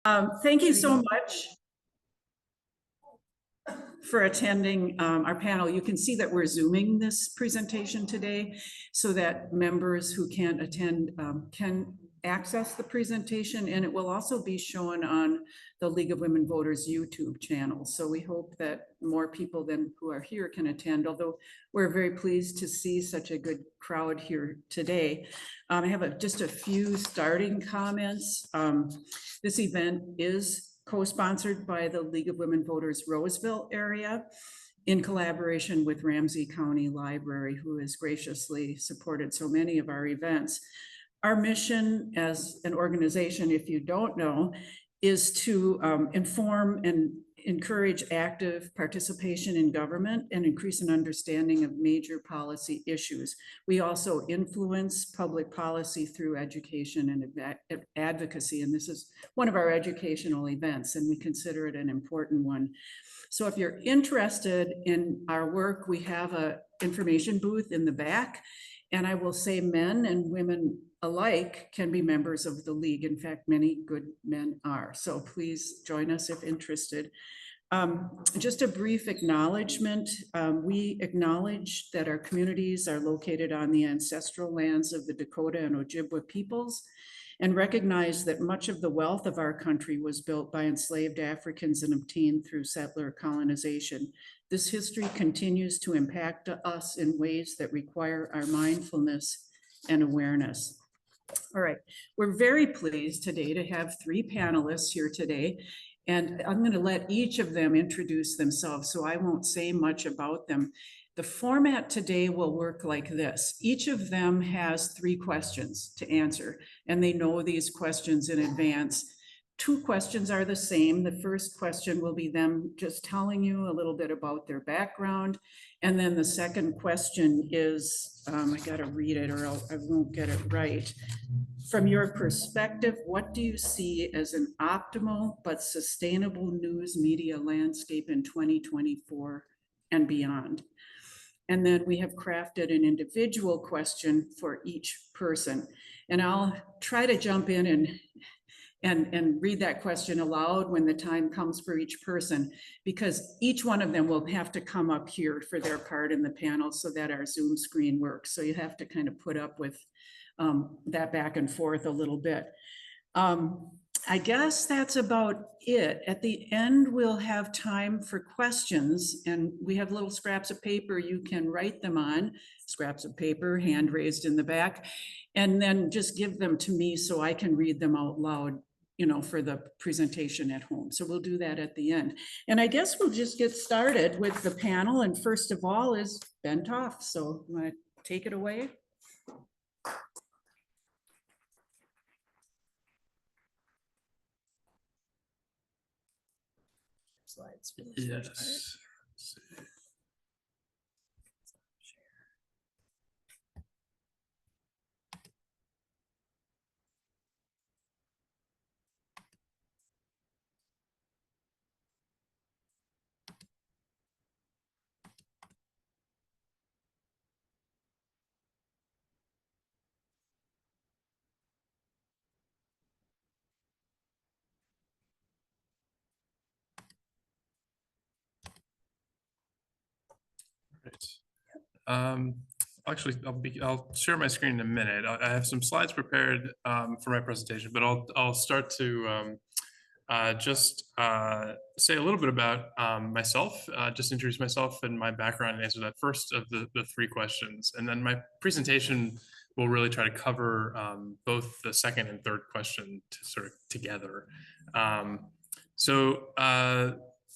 Thank you so much for attending our panel. You can see that we're Zooming this presentation today so that members who can't attend can access the presentation, and it will also be shown on the League of Women Voters YouTube channel. So we hope that more people than who are here can attend, although we're very pleased to see such a good crowd here today. I have just a few starting comments. This event is co-sponsored by the League of Women Voters Roseville area in collaboration with Ramsey County Library, who has graciously supported so many of our events. Our mission as an organization, if you don't know, is to inform and encourage active participation in government and increase an understanding of major policy issues. We also influence public policy through education and advocacy, and this is one of our educational events, and we consider it an important one. So if you're interested in our work, we have an information booth in the back, and I will say men and women alike can be members of the League. In fact, many good men are. So please join us if interested. Just a brief acknowledgement. We acknowledge that our communities are located on the ancestral lands of the Dakota and Ojibwa peoples, and recognize that much of the wealth of our country was built by enslaved Africans and obtained through settler colonization. This history continues to impact us in ways that require our mindfulness and awareness. All right, we're very pleased today to have three panelists here today, and I'm going to let each of them introduce themselves, so I won't say much about them. The format today will work like this. Each of them has 3 questions to answer, and they know these questions in advance. 2 questions are the same. The first question will be them just telling you a little bit about their background. And then the second question is, I gotta read it or I won't get it right. From your perspective, what do you see as an optimal but sustainable news media landscape in 2024 and beyond? And then we have crafted an individual question for each person. And I'll try to jump in and read that question aloud when the time comes for each person, because each one of them will have to come up here for their part in the panel so that our Zoom screen works. So you have to kind of put up with that back and forth a little bit. I guess that's about it. At the end, we'll have time for questions, and we have little scraps of paper you can write them on, scraps of paper, hand raised in the back, and then just give them to me so I can read them out loud, you know, for the presentation at home. So we'll do that at the end. And I guess we'll just get started with the panel. And first of all is Ben Toff. So you want to take it away? Slides. Yes. Right. Actually, I'll share my screen in a minute. I have some slides prepared for my presentation, but I'll start to just say a little bit about myself, just introduce myself and my background and answer that first of the 3 questions. And then my presentation will really try to cover both the second and third question sort of together.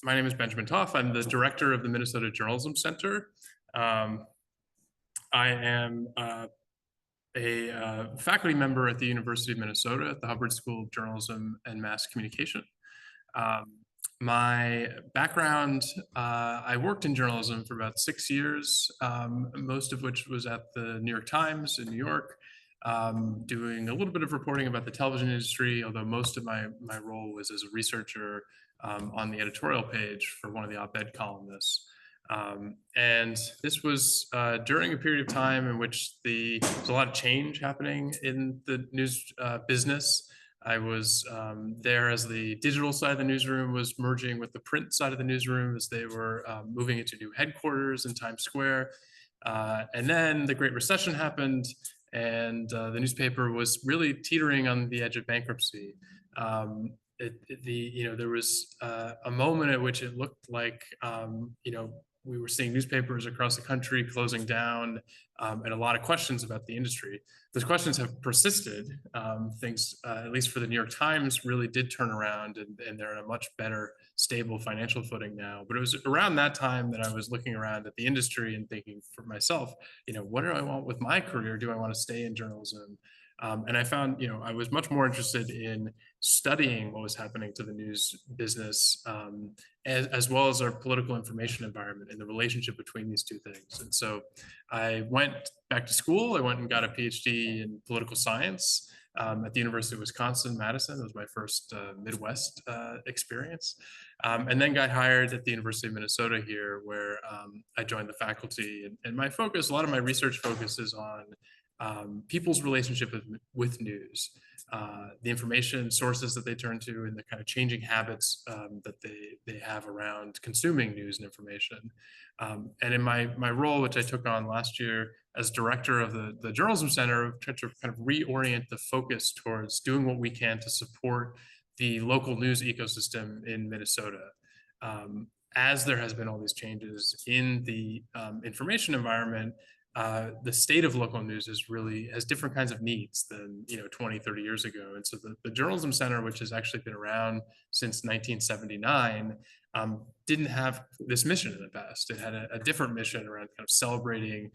My name is Benjamin Toff. I'm the director of the Minnesota Journalism Center. I am a faculty member at the University of Minnesota at the Hubbard School of Journalism and Mass Communication. My background, I worked in journalism for about 6 years, most of which was at the New York Times in New York, doing a little bit of reporting about the television industry, although most of my role was as a researcher on the editorial page for one of the op-ed columnists. And this was during a period of time in which there was a lot of change happening in the news business. I was there as the digital side of the newsroom was merging with the print side of the newsroom as they were moving into new headquarters in Times Square. And then the Great Recession happened, and the newspaper was really teetering on the edge of bankruptcy. There was a moment at which it looked like we were seeing newspapers across the country closing down, and a lot of questions about the industry. Those questions have persisted. Things, at least for the New York Times, really did turn around, and they're in a much better, stable financial footing now. But it was around that time that I was looking around at the industry and thinking for myself, what do I want with my career? Do I want to stay in journalism? And I found, I was much more interested in studying what was happening to the news business, as well as our political information environment and the relationship between these two things. And so I went back to school. I went and got a PhD in political science at the University of Wisconsin-Madison. It was my first Midwest experience. And then got hired at the University of Minnesota here, where I joined the faculty. And my focus, a lot of my research focus is on people's relationship with news, the information sources that they turn to, and the kind of changing habits that they have around consuming news and information. And in my role, which I took on last year as director of the Journalism Center, I've tried to kind of reorient the focus towards doing what we can to support the local news ecosystem in Minnesota. As there has been all these changes in the information environment, the state of local news has different kinds of needs than 20, 30 years ago. And so the Journalism Center, which has actually been around since 1979, didn't have this mission in the past. It had a different mission around kind of celebrating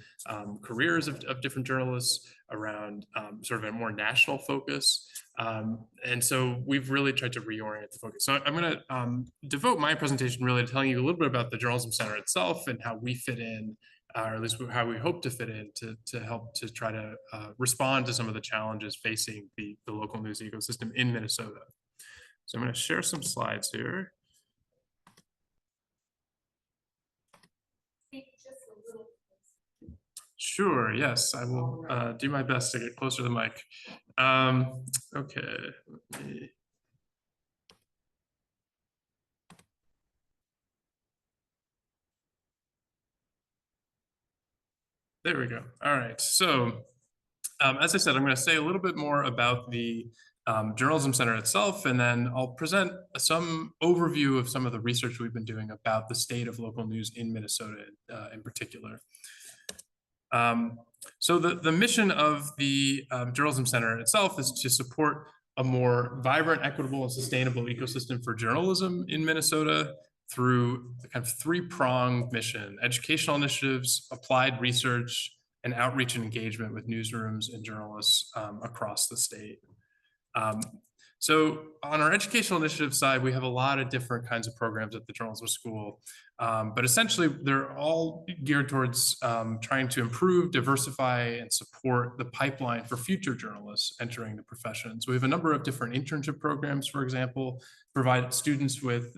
careers of different journalists, around sort of a more national focus. And so we've really tried to reorient the focus. So I'm going to devote my presentation really to telling you a little bit about the Journalism Center itself and how we fit in, or at least how we hope to fit in to help to try to respond to some of the challenges facing the local news ecosystem in Minnesota. So I'm going to share some slides here. Sure, yes, I will do my best to get closer to the mic. Okay, let me... There we go. All right, so as I said, I'm going to say a little bit more about the Journalism Center itself, and then I'll present some overview of some of the research we've been doing about the state of local news in Minnesota in particular. So the mission of the Journalism Center itself is to support a more vibrant, equitable, and sustainable ecosystem for journalism in Minnesota through the kind of three-pronged mission: educational initiatives, applied research, and outreach and engagement with newsrooms and journalists across the state. So on our educational initiative side, we have a lot of different kinds of programs at the Journalism School, but essentially they're all geared towards trying to improve, diversify, and support the pipeline for future journalists entering the profession. So we have a number of different internship programs, for example, provide students with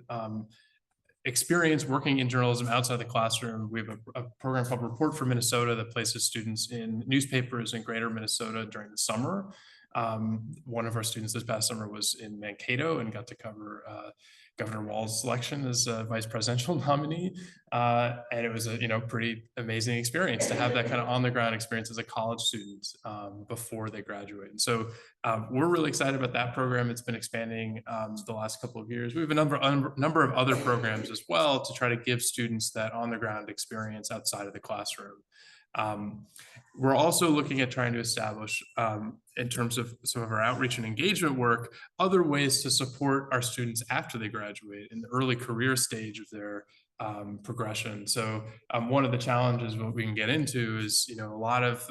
experience working in journalism outside the classroom. We have a program called Report for Minnesota that places students in newspapers in greater Minnesota during the summer. One of our students this past summer was in Mankato and got to cover Governor Walz's election as a vice presidential nominee. And it was a pretty amazing experience to have that kind of on the ground experience as a college student before they graduate. And so we're really excited about that program. It's been expanding the last couple of years. We have a number of other programs as well to try to give students that on the ground experience outside of the classroom. We're also looking at trying to establish, in terms of some of our outreach and engagement work, other ways to support our students after they graduate in the early career stage of their progression. So one of the challenges what we can get into is, a lot of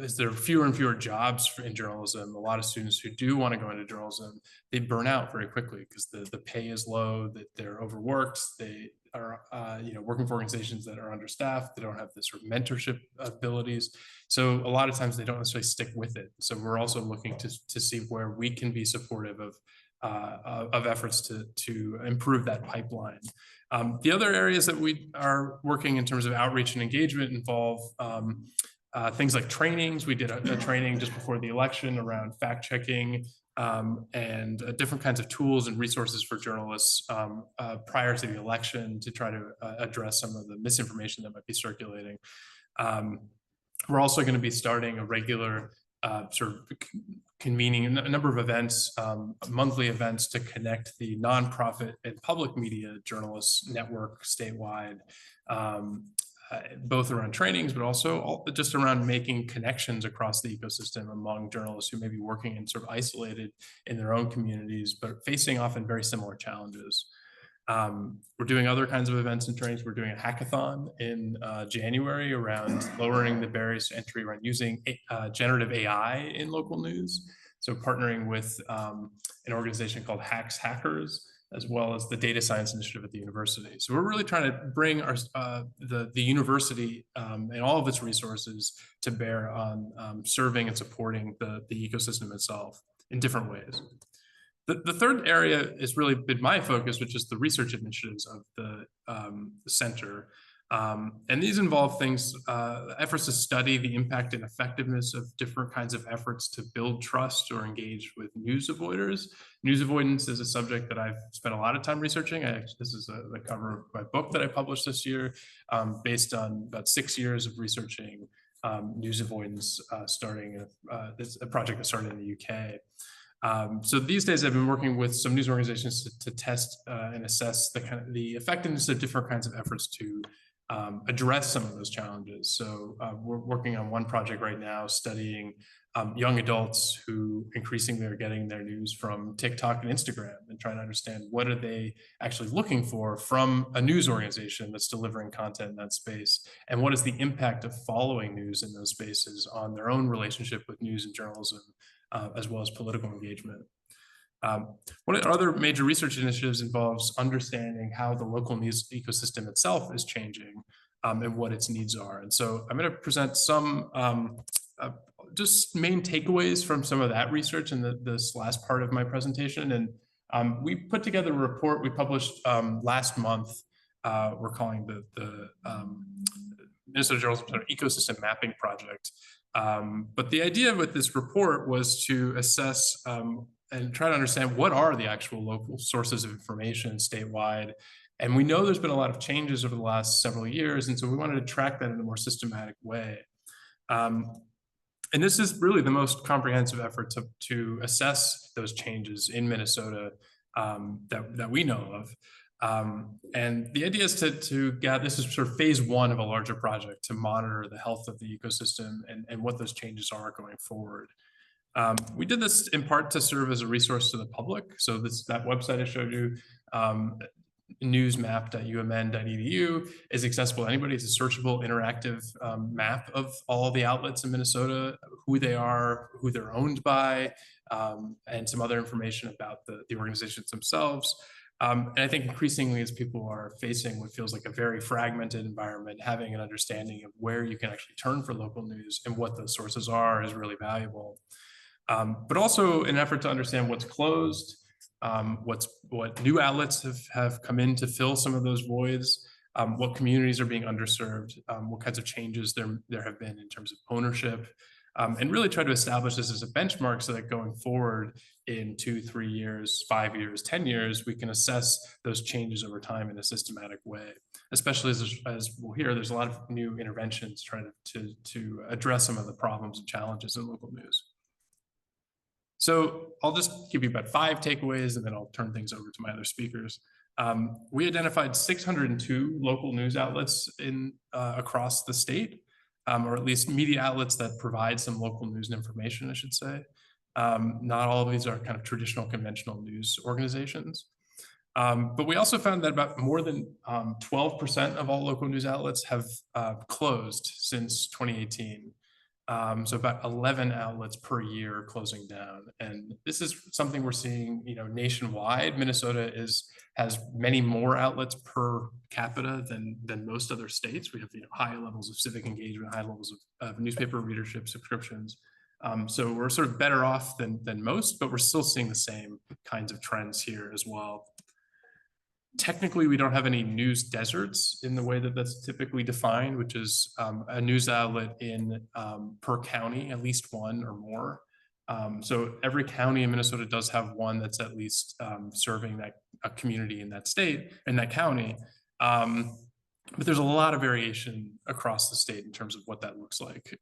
as there are fewer and fewer jobs in journalism, a lot of students who do want to go into journalism, they burn out very quickly because the pay is low, that they're overworked, they are working for organizations that are understaffed, they don't have the sort of mentorship abilities. So a lot of times they don't necessarily stick with it. So we're also looking to see where we can be supportive of efforts to improve that pipeline. The other areas that we are working in terms of outreach and engagement involve things like trainings. We did a training just before the election around fact checking and different kinds of tools and resources for journalists prior to the election to try to address some of the misinformation that might be circulating. We're also going to be starting a regular sort of convening a number of events, monthly events to connect the nonprofit and public media journalists network statewide, both around trainings, but also just around making connections across the ecosystem among journalists who may be working and sort of isolated in their own communities, but facing often very similar challenges. We're doing other kinds of events and trainings. We're doing a hackathon in January around lowering the barriers to entry around using generative AI in local news. So partnering with an organization called Hackers, as well as the Data Science Initiative at the university. So we're really trying to bring our the university and all of its resources to bear on serving and supporting the ecosystem itself in different ways. The third area has really been my focus, which is the research initiatives of the center. And these involve things, efforts to study the impact and effectiveness of different kinds of efforts to build trust or engage with news avoiders. News avoidance is a subject that I've spent a lot of time researching. This is the cover of my book that I published this year, based on about 6 years of researching news avoidance, starting a project that started in the UK. So these days I've been working with some news organizations to test and assess the effectiveness of different kinds of efforts to address some of those challenges. So we're working on one project right now studying young adults who increasingly are getting their news from TikTok and Instagram, and trying to understand what are they actually looking for from a news organization that's delivering content in that space, and what is the impact of following news in those spaces on their own relationship with news and journalism, as well as political engagement. One of the other major research initiatives involves understanding how the local news ecosystem itself is changing and what its needs are. And so I'm going to present some just main takeaways from some of that research in this last part of my presentation. And we put together a report we published last month. We're calling the Minnesota Journalism Center Ecosystem Mapping Project. But the idea with this report was to assess and try to understand what are the actual local sources of information statewide. And we know there's been a lot of changes over the last several years, and so we wanted to track that in a more systematic way. And this is really the most comprehensive effort to assess those changes in Minnesota that we know of. And the idea is to get, this is sort of phase one of a larger project to monitor the health of the ecosystem and what those changes are going forward. We did this in part to serve as a resource to the public. So that website I showed you, newsmap.umn.edu, is accessible to anybody. It's a searchable, interactive map of all the outlets in Minnesota, who they are, who they're owned by, and some other information about the organizations themselves. And I think increasingly, as people are facing what feels like a very fragmented environment, having an understanding of where you can actually turn for local news and what those sources are is really valuable. But also an effort to understand what's closed, what new outlets have come in to fill some of those voids, what communities are being underserved, what kinds of changes there have been in terms of ownership, and really try to establish this as a benchmark so that going forward in 2, 3 years, 5 years, 10 years, we can assess those changes over time in a systematic way. Especially as we'll hear, there's a lot of new interventions trying to address some of the problems and challenges in local news. So I'll just give you about 5 takeaways, and then I'll turn things over to my other speakers. We identified 602 local news outlets across the state, or at least media outlets that provide some local news and information, I should say. Not all of these are kind of traditional conventional news organizations. But we also found that about more than 12% of all local news outlets have closed since 2018. So about 11 outlets per year closing down. And this is something we're seeing, nationwide. Minnesota has many more outlets per capita than most other states. We have high levels of civic engagement, high levels of newspaper readership subscriptions. So we're sort of better off than most, but we're still seeing the same kinds of trends here as well. Technically, we don't have any news deserts in the way that that's typically defined, which is a news outlet in per county, at least one or more. So every county in Minnesota does have one that's at least serving a community in that state, in that county. But there's a lot of variation across the state in terms of what that looks like.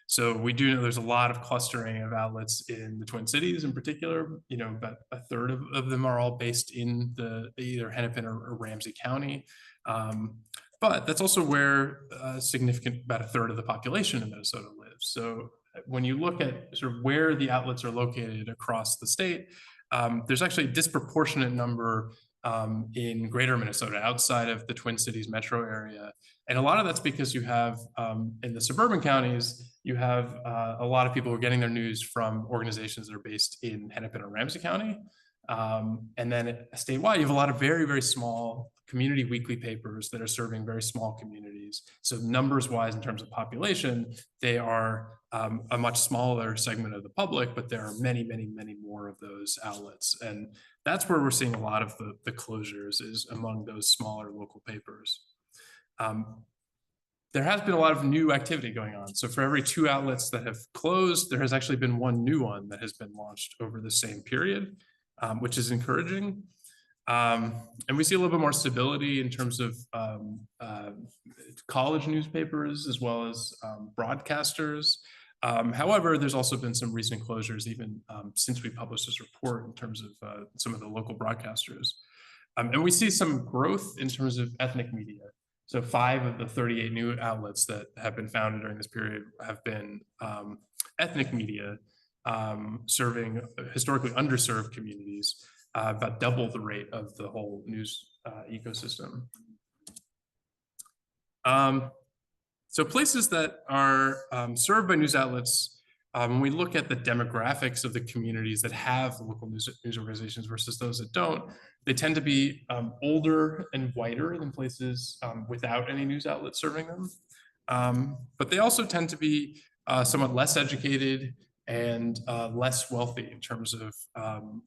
So we do know there's a lot of clustering of outlets in the Twin Cities in particular. About a third of them are all based in either Hennepin or Ramsey County. But that's also where about a third of the population in Minnesota lives. So when you look at sort of where the outlets are located across the state, there's actually a disproportionate number in greater Minnesota outside of the Twin Cities metro area. And a lot of that's because you have in the suburban counties, you have a lot of people who are getting their news from organizations that are based in Hennepin or Ramsey County. And then statewide, you have a lot of very, very small community weekly papers that are serving very small communities. So numbers wise, in terms of population, they are a much smaller segment of the public, but there are many, many, many more of those outlets. And that's where we're seeing a lot of the closures, is among those smaller local papers. There has been a lot of new activity going on. So for every 2 outlets that have closed, there has actually been 1 new one that has been launched over the same period, which is encouraging. And we see a little bit more stability in terms of college newspapers as well as broadcasters. However, there's also been some recent closures even since we published this report in terms of some of the local broadcasters. And we see some growth in terms of ethnic media. So 5 of the 38 new outlets that have been founded during this period have been ethnic media, serving historically underserved communities, about double the rate of the whole news ecosystem. So places that are served by news outlets, when we look at the demographics of the communities that have local news organizations versus those that don't, they tend to be older and whiter than places without any news outlets serving them. But they also tend to be somewhat less educated and less wealthy in terms of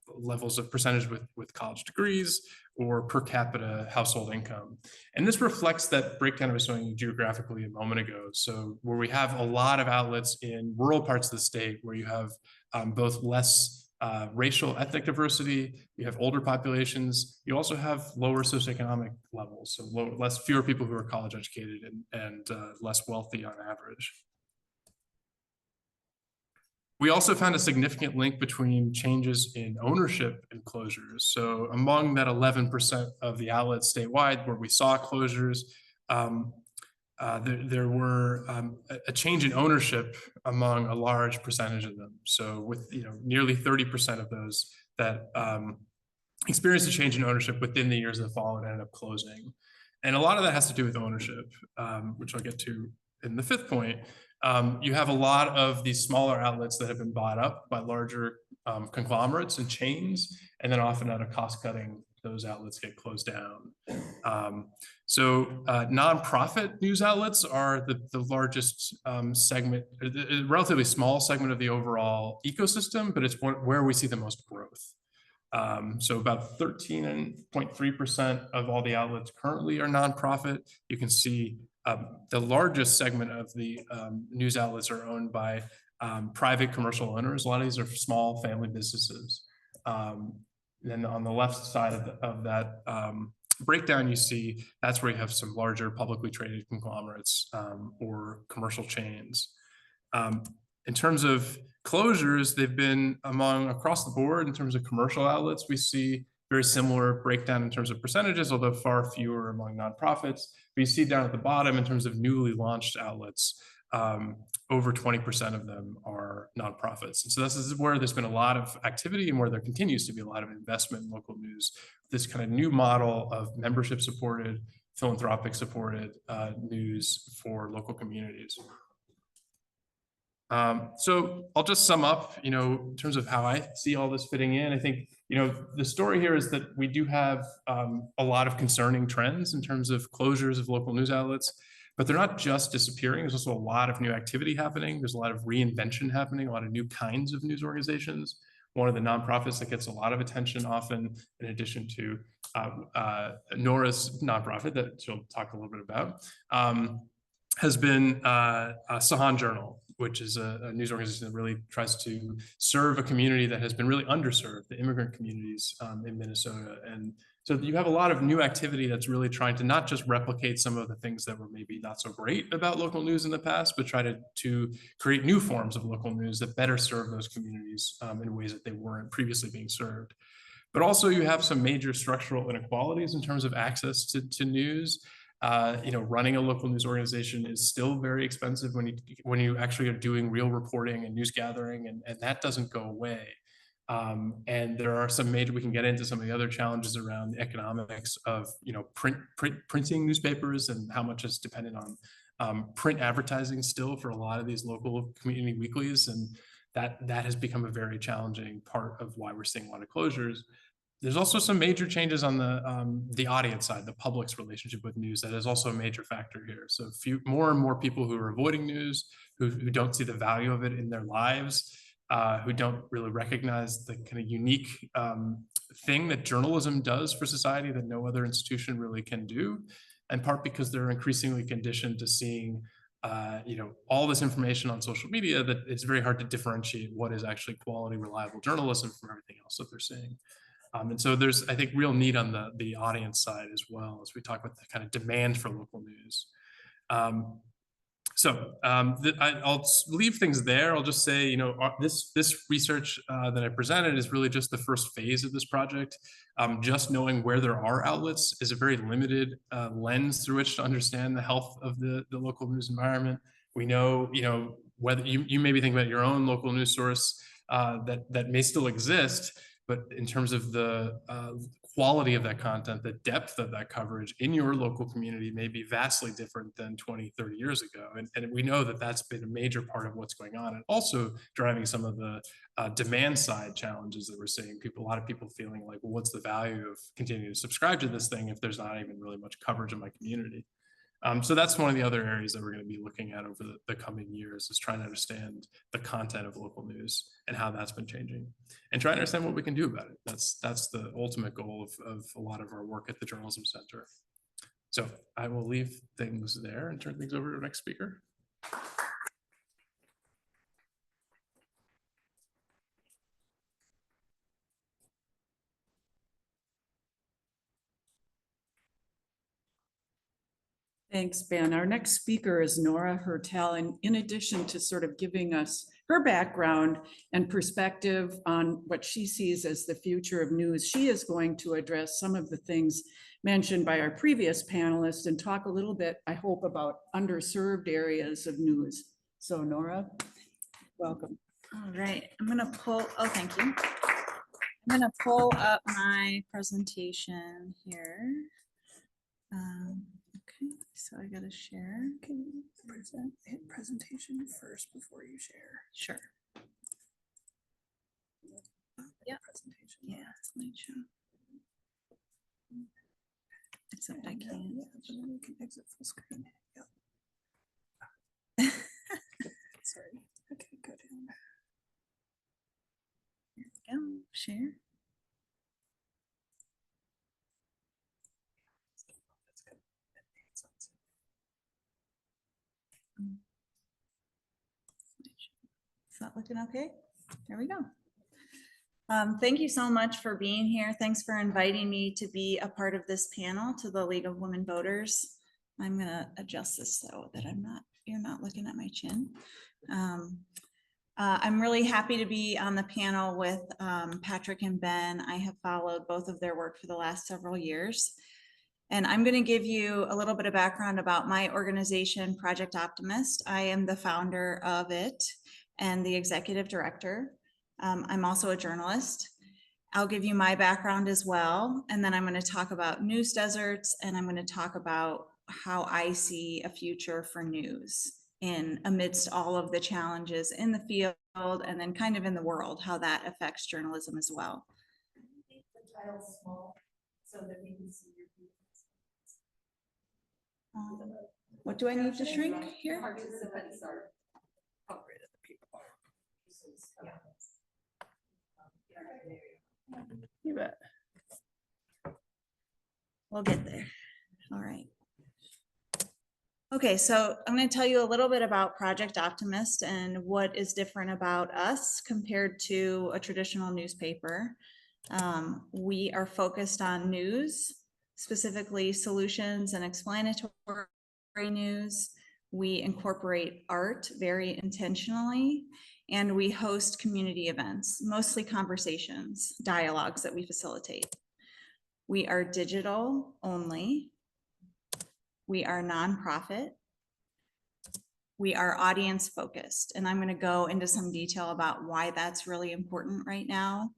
levels of percentage with college degrees or per capita household income. And this reflects that breakdown I was showing you geographically a moment ago. So where we have a lot of outlets in rural parts of the state where you have both less racial ethnic diversity, you have older populations, you also have lower socioeconomic levels, so fewer people who are college educated and less wealthy on average. We also found a significant link between changes in ownership and closures. So among that 11% of the outlets statewide where we saw closures, there were a change in ownership among a large percentage of them. So with nearly 30% of those that experienced a change in ownership within the years that followed ended up closing. And a lot of that has to do with ownership, which I'll get to in the 5th point. You have a lot of these smaller outlets that have been bought up by larger conglomerates and chains, and then often out of cost cutting, those outlets get closed down. So nonprofit news outlets are the largest segment, a relatively small segment of the overall ecosystem, but it's where we see the most growth. So about 13.3% of all the outlets currently are nonprofit. You can see the largest segment of the news outlets are owned by private commercial owners. A lot of these are small family businesses. Then on the left side of that breakdown, you see that's where you have some larger publicly traded conglomerates or commercial chains. In terms of closures, they've been across the board. In terms of commercial outlets, we see very similar breakdown in terms of percentages, although far fewer among nonprofits. But you see down at the bottom in terms of newly launched outlets, over 20% of them are nonprofits. And so this is where there's been a lot of activity and where there continues to be a lot of investment in local news. This kind of new model of membership supported, philanthropic supported news for local communities. So I'll just sum up, in terms of how I see all this fitting in. I think, the story here is that we do have a lot of concerning trends in terms of closures of local news outlets, but they're not just disappearing. There's also a lot of new activity happening. There's a lot of reinvention happening, a lot of new kinds of news organizations. One of the nonprofits that gets a lot of attention often, in addition to Nora's nonprofit that she'll talk a little bit about, has been Sahan Journal, which is a news organization that really tries to serve a community that has been really underserved, the immigrant communities in Minnesota. And so you have a lot of new activity that's really trying to not just replicate some of the things that were maybe not so great about local news in the past, but try to create new forms of local news that better serve those communities in ways that they weren't previously being served. But also you have some major structural inequalities in terms of access to news. Running a local news organization is still very expensive when you actually are doing real reporting and news gathering, and that doesn't go away. And there are some major, we can get into some of the other challenges around the economics of printing newspapers and how much is dependent on print advertising still for a lot of these local community weeklies, and that has become a very challenging part of why we're seeing a lot of closures. There's also some major changes on the audience side, the public's relationship with news. That is also a major factor here. So more and more people who are avoiding news, who don't see the value of it in their lives, who don't really recognize the kind of unique thing that journalism does for society that no other institution really can do, in part because they're increasingly conditioned to seeing all this information on social media that it's very hard to differentiate what is actually quality, reliable journalism from everything else that they're seeing. And so there's, I think, real need on the audience side as well, as we talk about the kind of demand for local news. I'll leave things there. I'll just say, this research that I presented is really just the first phase of this project. Just knowing where there are outlets is a very limited lens through which to understand the health of the local news environment. We know, whether you maybe think about your own local news source that may still exist, but in terms of the quality of that content, the depth of that coverage in your local community may be vastly different than 20, 30 years ago. And we know that that's been a major part of what's going on, and also driving some of the demand side challenges that we're seeing. A lot of people feeling like, well, what's the value of continuing to subscribe to this thing if there's not even really much coverage in my community? So that's one of the other areas that we're going to be looking at over the coming years, is trying to understand the content of local news and how that's been changing, and trying to understand what we can do about it. That's the ultimate goal of a lot of our work at the Journalism Center. So I will leave things there and turn things over to the next speaker. Thanks, Ben. Our next speaker is Nora Hertel, and in addition to sort of giving us her background and perspective on what she sees as the future of news, she is going to address some of the things mentioned by our previous panelists and talk a little bit, I hope, about underserved areas of news. So Nora, welcome. All right, I'm gonna pull, oh, thank you. I'm gonna pull up my presentation here. Okay, so I gotta share. Can you hit presentation first before you share? Sure. Yeah. Presentation. Yeah, slideshow. Except I can't. Yeah, and then you can exit full screen. Yep. Sorry. Okay, go down. Here we go. Share. Is that looking okay? There we go. Thank you so much for being here. Thanks for inviting me to be a part of this panel to the League of Women Voters. I'm gonna adjust this so that you're not looking at my chin. I'm really happy to be on the panel with Patrick and Ben. I have followed both of their work for the last several years. And I'm going to give you a little bit of background about my organization, Project Optimist. I am the founder of it and the executive director. I'm also a journalist. I'll give you my background as well. And then I'm going to talk about news deserts, and I'm going to talk about how I see a future for news amidst all of the challenges in the field and then kind of in the world, how that affects journalism as well. Make the title small so that we can see your views. What do I need to shrink here? Participants are. You bet. We'll get there. All right. Okay, so I'm going to tell you a little bit about Project Optimist and what is different about us compared to a traditional newspaper. We are focused on news, specifically solutions and explanatory news. We incorporate art very intentionally, and we host community events, mostly conversations, dialogues that we facilitate. We are digital only. We are nonprofit. We are audience focused, and I'm going to go into some detail about why that's really important right now.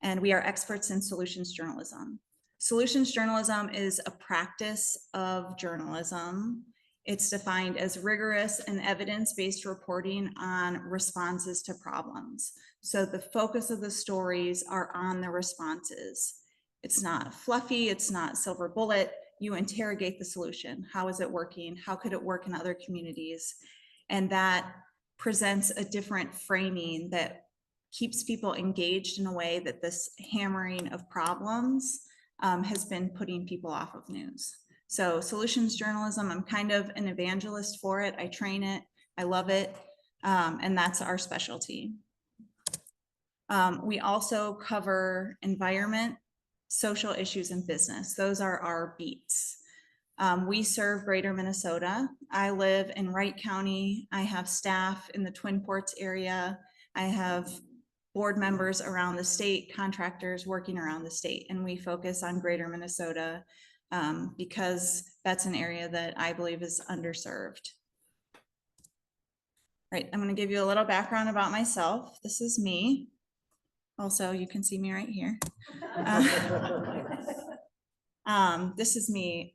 And we are experts in solutions journalism. Solutions journalism is a practice of journalism. It's defined as rigorous and evidence-based reporting on responses to problems. So the focus of the stories are on the responses. It's not fluffy, it's not silver bullet. You interrogate the solution. How is it working? How could it work in other communities? And that presents a different framing that keeps people engaged in a way that this hammering of problems has been putting people off of news. So solutions journalism, I'm kind of an evangelist for it. I train it, I love it, and that's our specialty. We also cover environment, social issues, and business. Those are our beats. We serve Greater Minnesota. I live in Wright County. I have staff in the Twin Ports area. I have board members around the state, contractors working around the state, and we focus on Greater Minnesota because that's an area that I believe is underserved. Right, I'm going to give you a little background about myself. This is me. Also, you can see me right here. This is me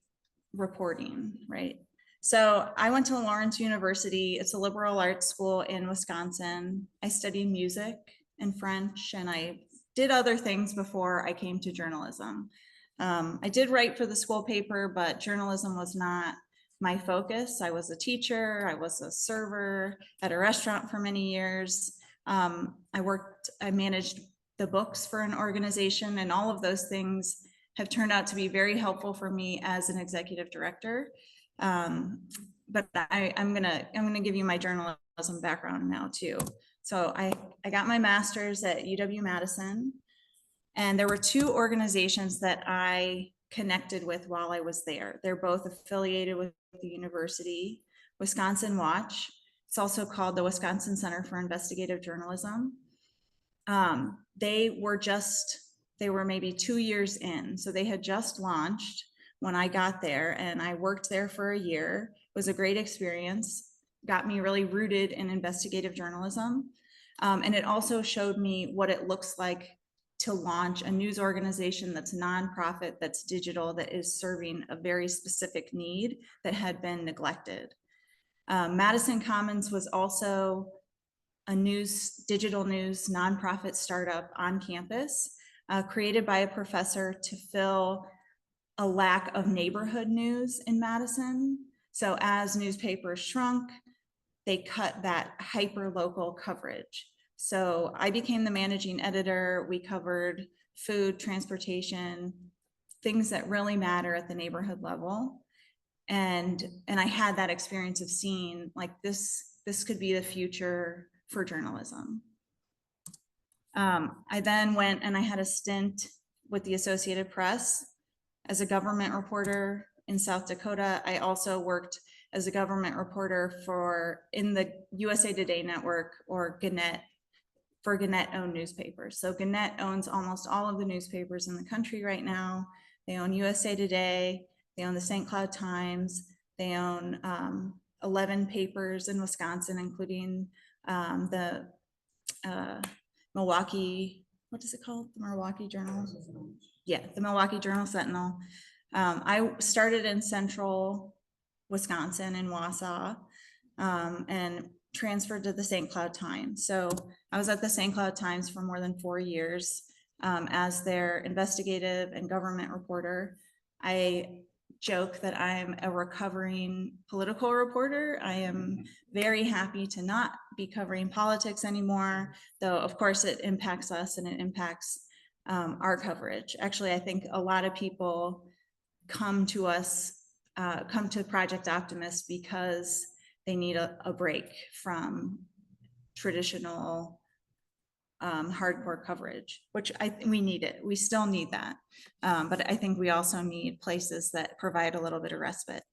reporting, right? So I went to Lawrence University. It's a liberal arts school in Wisconsin. I studied music and French, and I did other things before I came to journalism. I did write for the school paper, but journalism was not my focus. I was a teacher, I was a server at a restaurant for many years. I managed the books for an organization, and all of those things have turned out to be very helpful for me as an executive director. But I'm gonna give you my journalism background now too. So I got my master's at UW-Madison, and there were two organizations that I connected with while I was there. They're both affiliated with the university, Wisconsin Watch. It's also called the Wisconsin Center for Investigative Journalism. They were maybe 2 years in, so they had just launched when I got there, and I worked there for a year. It was a great experience, got me really rooted in investigative journalism. And it also showed me what it looks like to launch a news organization that's nonprofit, that's digital, that is serving a very specific need that had been neglected. Madison Commons was also a digital news nonprofit startup on campus, created by a professor to fill a lack of neighborhood news in Madison. So as newspapers shrunk, they cut that hyper local coverage. So I became the managing editor. We covered food, transportation, things that really matter at the neighborhood level. And I had that experience of seeing like this could be the future for journalism. I then went and I had a stint with the Associated Press as a government reporter in South Dakota. I also worked as a government reporter in the USA Today network, or Gannett, for Gannett-owned newspapers. So Gannett owns almost all of the newspapers in the country right now. They own USA Today, they own the St. Cloud Times, they own 11 papers in Wisconsin, including the Milwaukee, what is it called? The Milwaukee Journal? Yeah, the Milwaukee Journal Sentinel. I started in central Wisconsin in Wausau, and transferred to the St. Cloud Times. So I was at the St. Cloud Times for more than 4 years as their investigative and government reporter. I joke that I'm a recovering political reporter. I am very happy to not be covering politics anymore, though of course it impacts us and it impacts our coverage. Actually, I think a lot of people come to us, come to Project Optimist because they need a break from traditional hardcore coverage, which we need it. We still need that. But I think we also need places that provide a little bit of respite.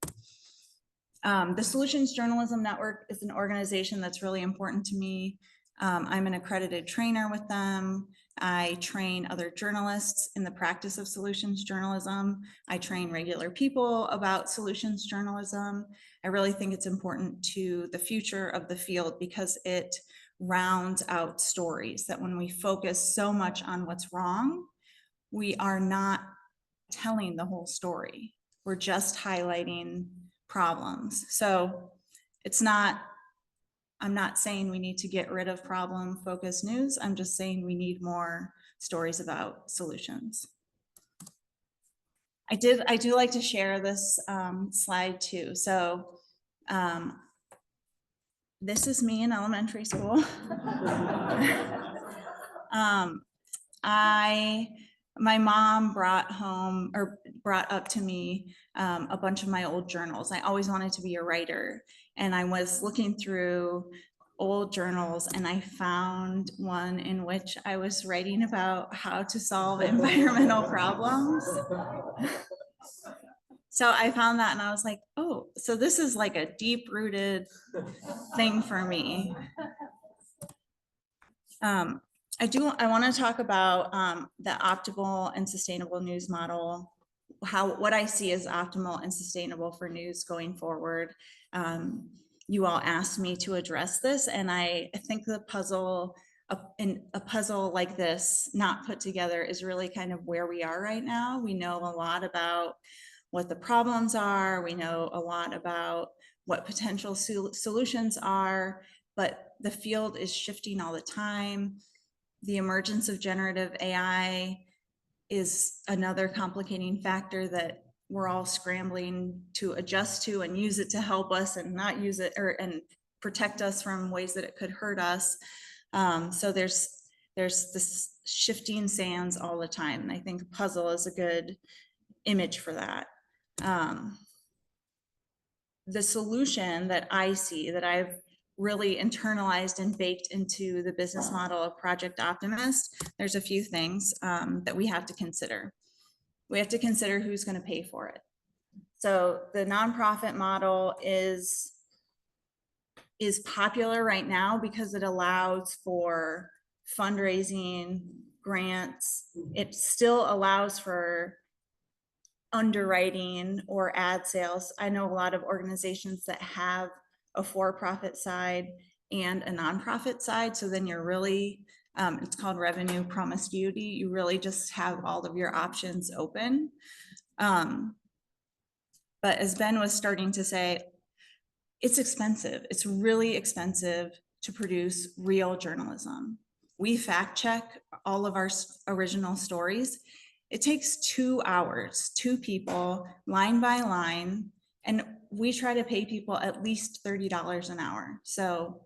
The Solutions Journalism Network is an organization that's really important to me. I'm an accredited trainer with them. I train other journalists in the practice of solutions journalism. I train regular people about solutions journalism. I really think it's important to the future of the field because it rounds out stories that when we focus so much on what's wrong, we are not telling the whole story. We're just highlighting problems. So it's not, I'm not saying we need to get rid of problem focused news. I'm just saying we need more stories about solutions. I do like to share this slide too. So this is me in elementary school. My mom brought home or brought up to me a bunch of my old journals. I always wanted to be a writer, and I was looking through old journals and I found one in which I was writing about how to solve environmental problems. So I found that and I was like, oh, so this is like a deep rooted thing for me. I want to talk about the optimal and sustainable news model, what I see as optimal and sustainable for news going forward. You all asked me to address this, and I think the puzzle, a puzzle like this, not put together, is really kind of where we are right now. We know a lot about what the problems are. We know a lot about what potential solutions are, but the field is shifting all the time. The emergence of generative AI is another complicating factor that we're all scrambling to adjust to and use it to help us and not use it and protect us from ways that it could hurt us. So there's this shifting sands all the time. And I think puzzle is a good image for that. The solution that I see, that I've really internalized and baked into the business model of Project Optimist, there's a few things that we have to consider. We have to consider who's going to pay for it. So the nonprofit model is popular right now because it allows for fundraising, grants. It still allows for underwriting or ad sales. I know a lot of organizations that have a for-profit side and a nonprofit side. So then you're really, it's called revenue promiscuity. You really just have all of your options open. But as Ben was starting to say, it's expensive. It's really expensive to produce real journalism. We fact check all of our original stories. It takes 2 hours, 2 people, line by line, and we try to pay people at least $30 an hour. So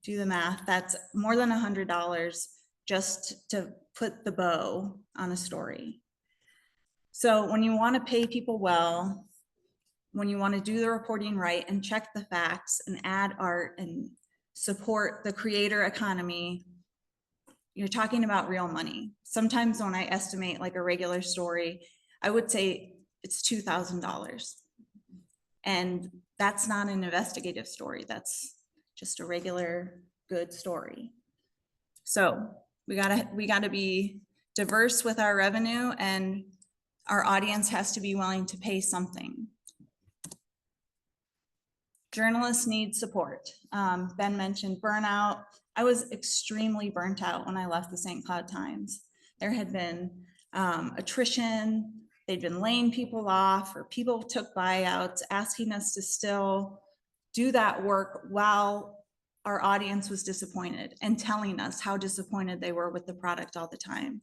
do the math, that's more than $100 just to put the bow on a story. So when you want to pay people well, when you want to do the reporting right and check the facts and add art and support the creator economy, you're talking about real money. Sometimes when I estimate like a regular story, I would say it's $2,000. And that's not an investigative story. That's just a regular good story. So we gotta be diverse with our revenue, and our audience has to be willing to pay something. Journalists need support. Ben mentioned burnout. I was extremely burnt out when I left the St. Cloud Times. There had been attrition. They'd been laying people off, or people took buyouts, asking us to still do that work while our audience was disappointed and telling us how disappointed they were with the product all the time.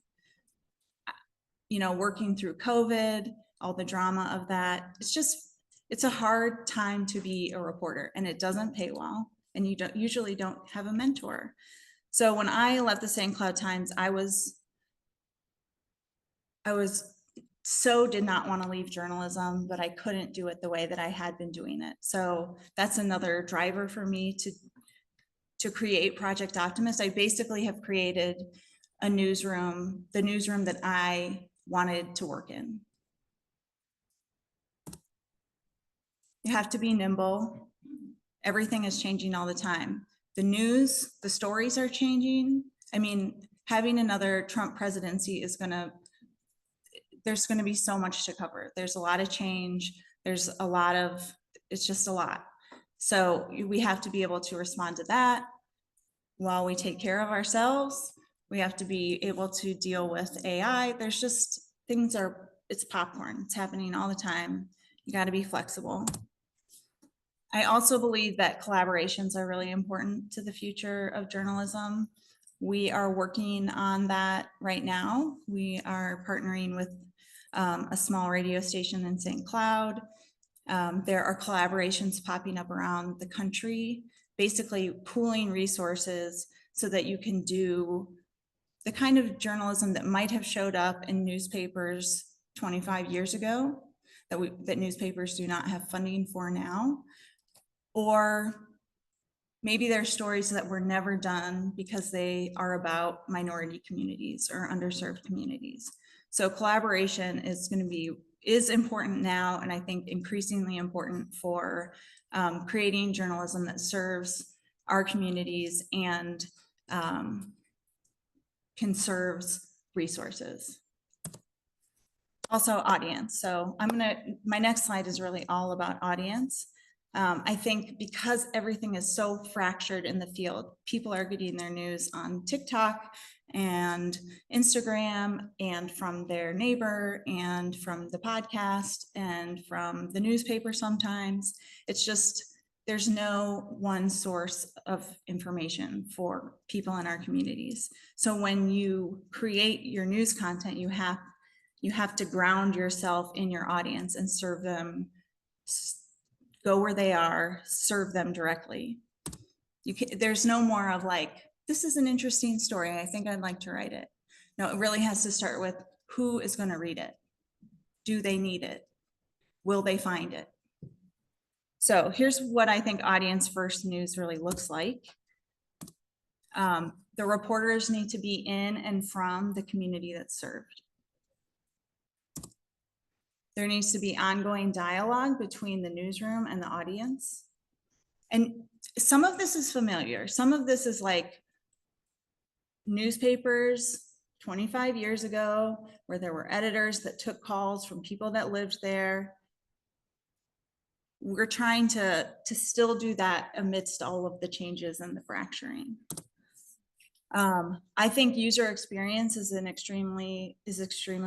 You know, working through COVID, all the drama of that. It's a hard time to be a reporter, and it doesn't pay well, and you usually don't have a mentor. So when I left the St. Cloud Times, I was so did not want to leave journalism, but I couldn't do it the way that I had been doing it. So that's another driver for me to create Project Optimist. I basically have created a newsroom, the newsroom that I wanted to work in. You have to be nimble. Everything is changing all the time. The news, the stories are changing. I mean, having another Trump presidency is there's gonna be so much to cover. There's a lot of change. There's a lot of, it's just a lot. So we have to be able to respond to that while we take care of ourselves. We have to be able to deal with AI. There's just, it's popcorn. It's happening all the time. You gotta be flexible. I also believe that collaborations are really important to the future of journalism. We are working on that right now. We are partnering with a small radio station in St. Cloud. There are collaborations popping up around the country, basically pooling resources so that you can do the kind of journalism that might have showed up in newspapers 25 years ago, that newspapers do not have funding for now. Or maybe there are stories that were never done because they are about minority communities or underserved communities. So collaboration is important now, and I think increasingly important for creating journalism that serves our communities and conserves resources. Also audience. So my next slide is really all about audience. I think because everything is so fractured in the field, people are getting their news on TikTok and Instagram and from their neighbor and from the podcast and from the newspaper sometimes. It's just, there's no one source of information for people in our communities. So when you create your news content, you have to ground yourself in your audience and serve them, go where they are, serve them directly. There's no more of like, this is an interesting story, I think I'd like to write it. No, it really has to start with who is going to read it? Do they need it? Will they find it? So here's what I think audience first news really looks like. The reporters need to be in and from the community that's served. There needs to be ongoing dialogue between the newsroom and the audience. And some of this is familiar. Some of this is like newspapers 25 years ago, where there were editors that took calls from people that lived there. We're trying to still do that amidst all of the changes and the fracturing. I think user experience is extremely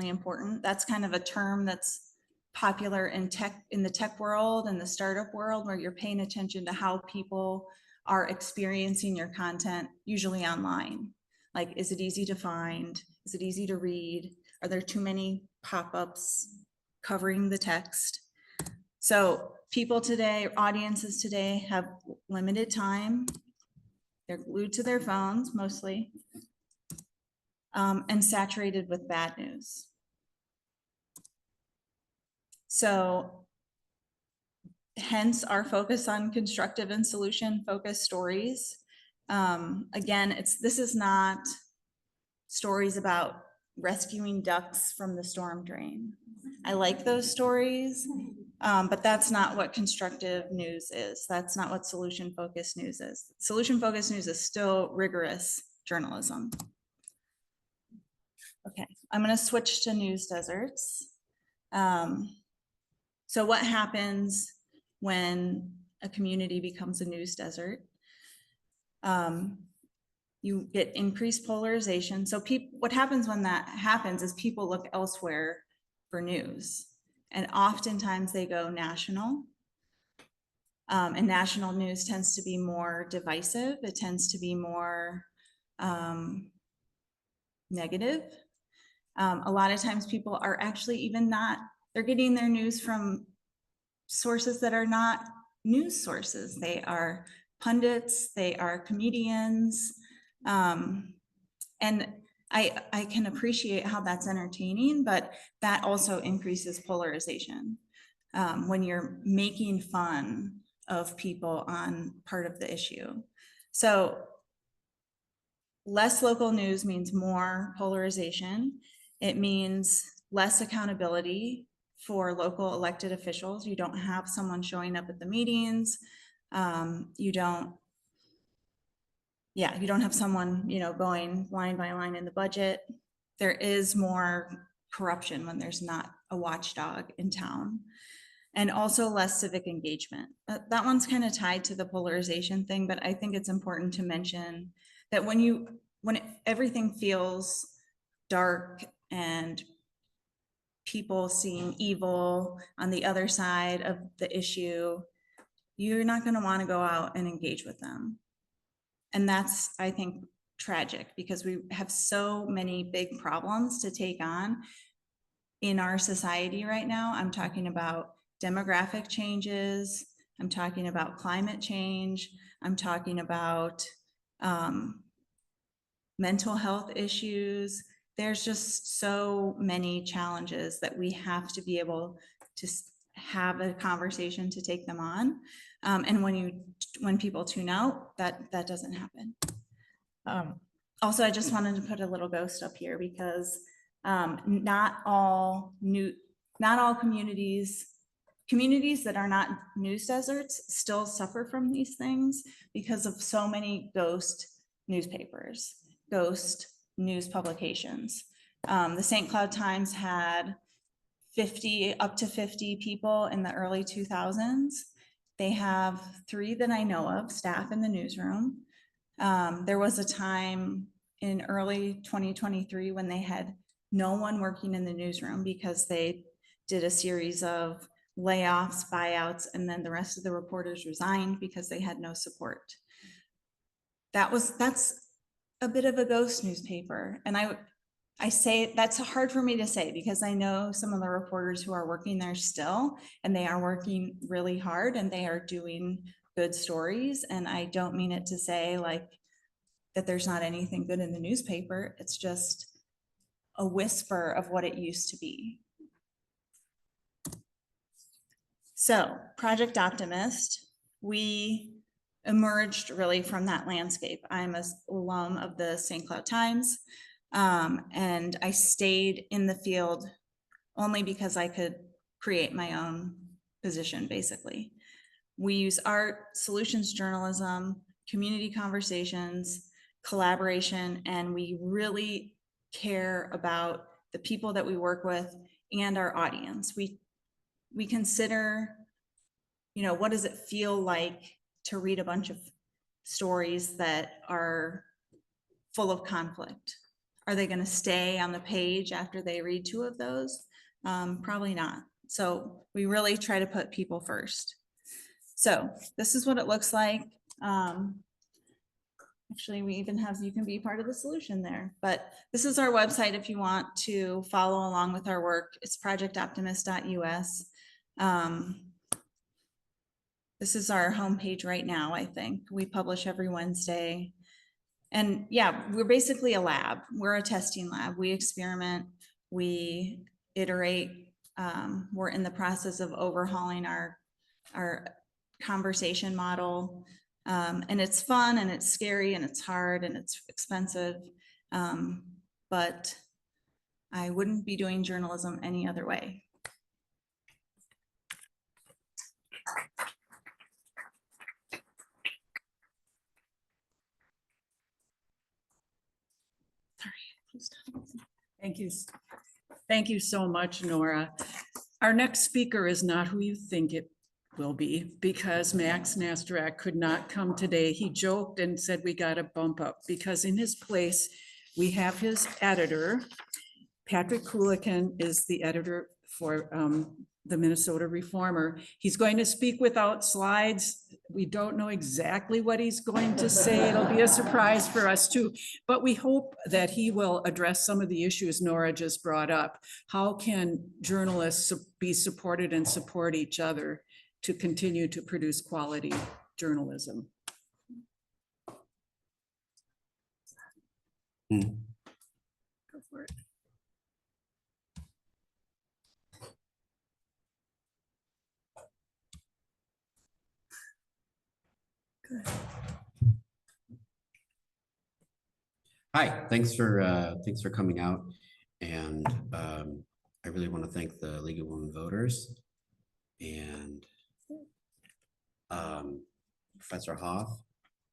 important. That's kind of a term that's popular in the tech world and the startup world, where you're paying attention to how people are experiencing your content, usually online. Like, is it easy to find? Is it easy to read? Are there too many pop-ups covering the text? So people today, audiences today, have limited time. They're glued to their phones mostly, and saturated with bad news. So hence our focus on constructive and solution-focused stories. Again, this is not stories about rescuing ducks from the storm drain. I like those stories, but that's not what constructive news is. That's not what solution-focused news is. Solution-focused news is still rigorous journalism. Okay, I'm going to switch to news deserts. So what happens when a community becomes a news desert? You get increased polarization. So what happens when that happens is people look elsewhere for news. And oftentimes they go national. And national news tends to be more divisive. It tends to be more negative. A lot of times people are actually they're getting their news from sources that are not news sources. They are pundits, they are comedians. And I can appreciate how that's entertaining, but that also increases polarization. When you're making fun of people on part of the issue. So less local news means more polarization. It means less accountability for local elected officials. You don't have someone showing up at the meetings. You don't have someone, going line by line in the budget. There is more corruption when there's not a watchdog in town. And also less civic engagement. That one's kind of tied to the polarization thing, but I think it's important to mention that when everything feels dark and people seeing evil on the other side of the issue, you're not going to want to go out and engage with them. And that's, I think, tragic because we have so many big problems to take on in our society right now. I'm talking about demographic changes. I'm talking about climate change. I'm talking about mental health issues. There's just so many challenges that we have to be able to have a conversation to take them on. And when people tune out, that doesn't happen. Also, I just wanted to put a little ghost up here because not all communities that are not news deserts still suffer from these things because of so many ghost newspapers, ghost news publications. The St. Cloud Times had up to 50 people in the early 2000s. They have 3 that I know of, staff in the newsroom. There was a time in early 2023 when they had no one working in the newsroom because they did a series of layoffs, buyouts, and then the rest of the reporters resigned because they had no support. That's a bit of a ghost newspaper. And I say that's hard for me to say because I know some of the reporters who are working there still, and they are working really hard and they are doing good stories. And I don't mean it to say like that there's not anything good in the newspaper. It's just a whisper of what it used to be. So Project Optimist, we emerged really from that landscape. I'm an alum of the St. Cloud Times, and I stayed in the field only because I could create my own position, basically. We use art, solutions journalism, community conversations, collaboration, and we really care about the people that we work with and our audience. We consider, what does it feel like to read a bunch of stories that are full of conflict? Are they going to stay on the page after they read 2 of those? Probably not. So we really try to put people first. So this is what it looks like. Actually, we even have, you can be part of the solution there, but this is our website if you want to follow along with our work. It's projectoptimist.us. This is our homepage right now, I think. We publish every Wednesday. And yeah, we're basically a lab. We're a testing lab. We experiment, we iterate. We're in the process of overhauling our conversation model. And it's fun and it's scary and it's hard and it's expensive. But I wouldn't be doing journalism any other way. Thank you. Thank you so much, Nora. Our next speaker is not who you think it will be because Max Nastarak could not come today. He joked and said we got a bump up because in his place, we have his editor. Patrick Kulikin is the editor for the Minnesota Reformer. He's going to speak without slides. We don't know exactly what he's going to say. It'll be a surprise for us too, but we hope that he will address some of the issues Nora just brought up. How can journalists be supported and support each other to continue to produce quality journalism? Hi, thanks for coming out. And I really want to thank the League of Women Voters and Professor Hoff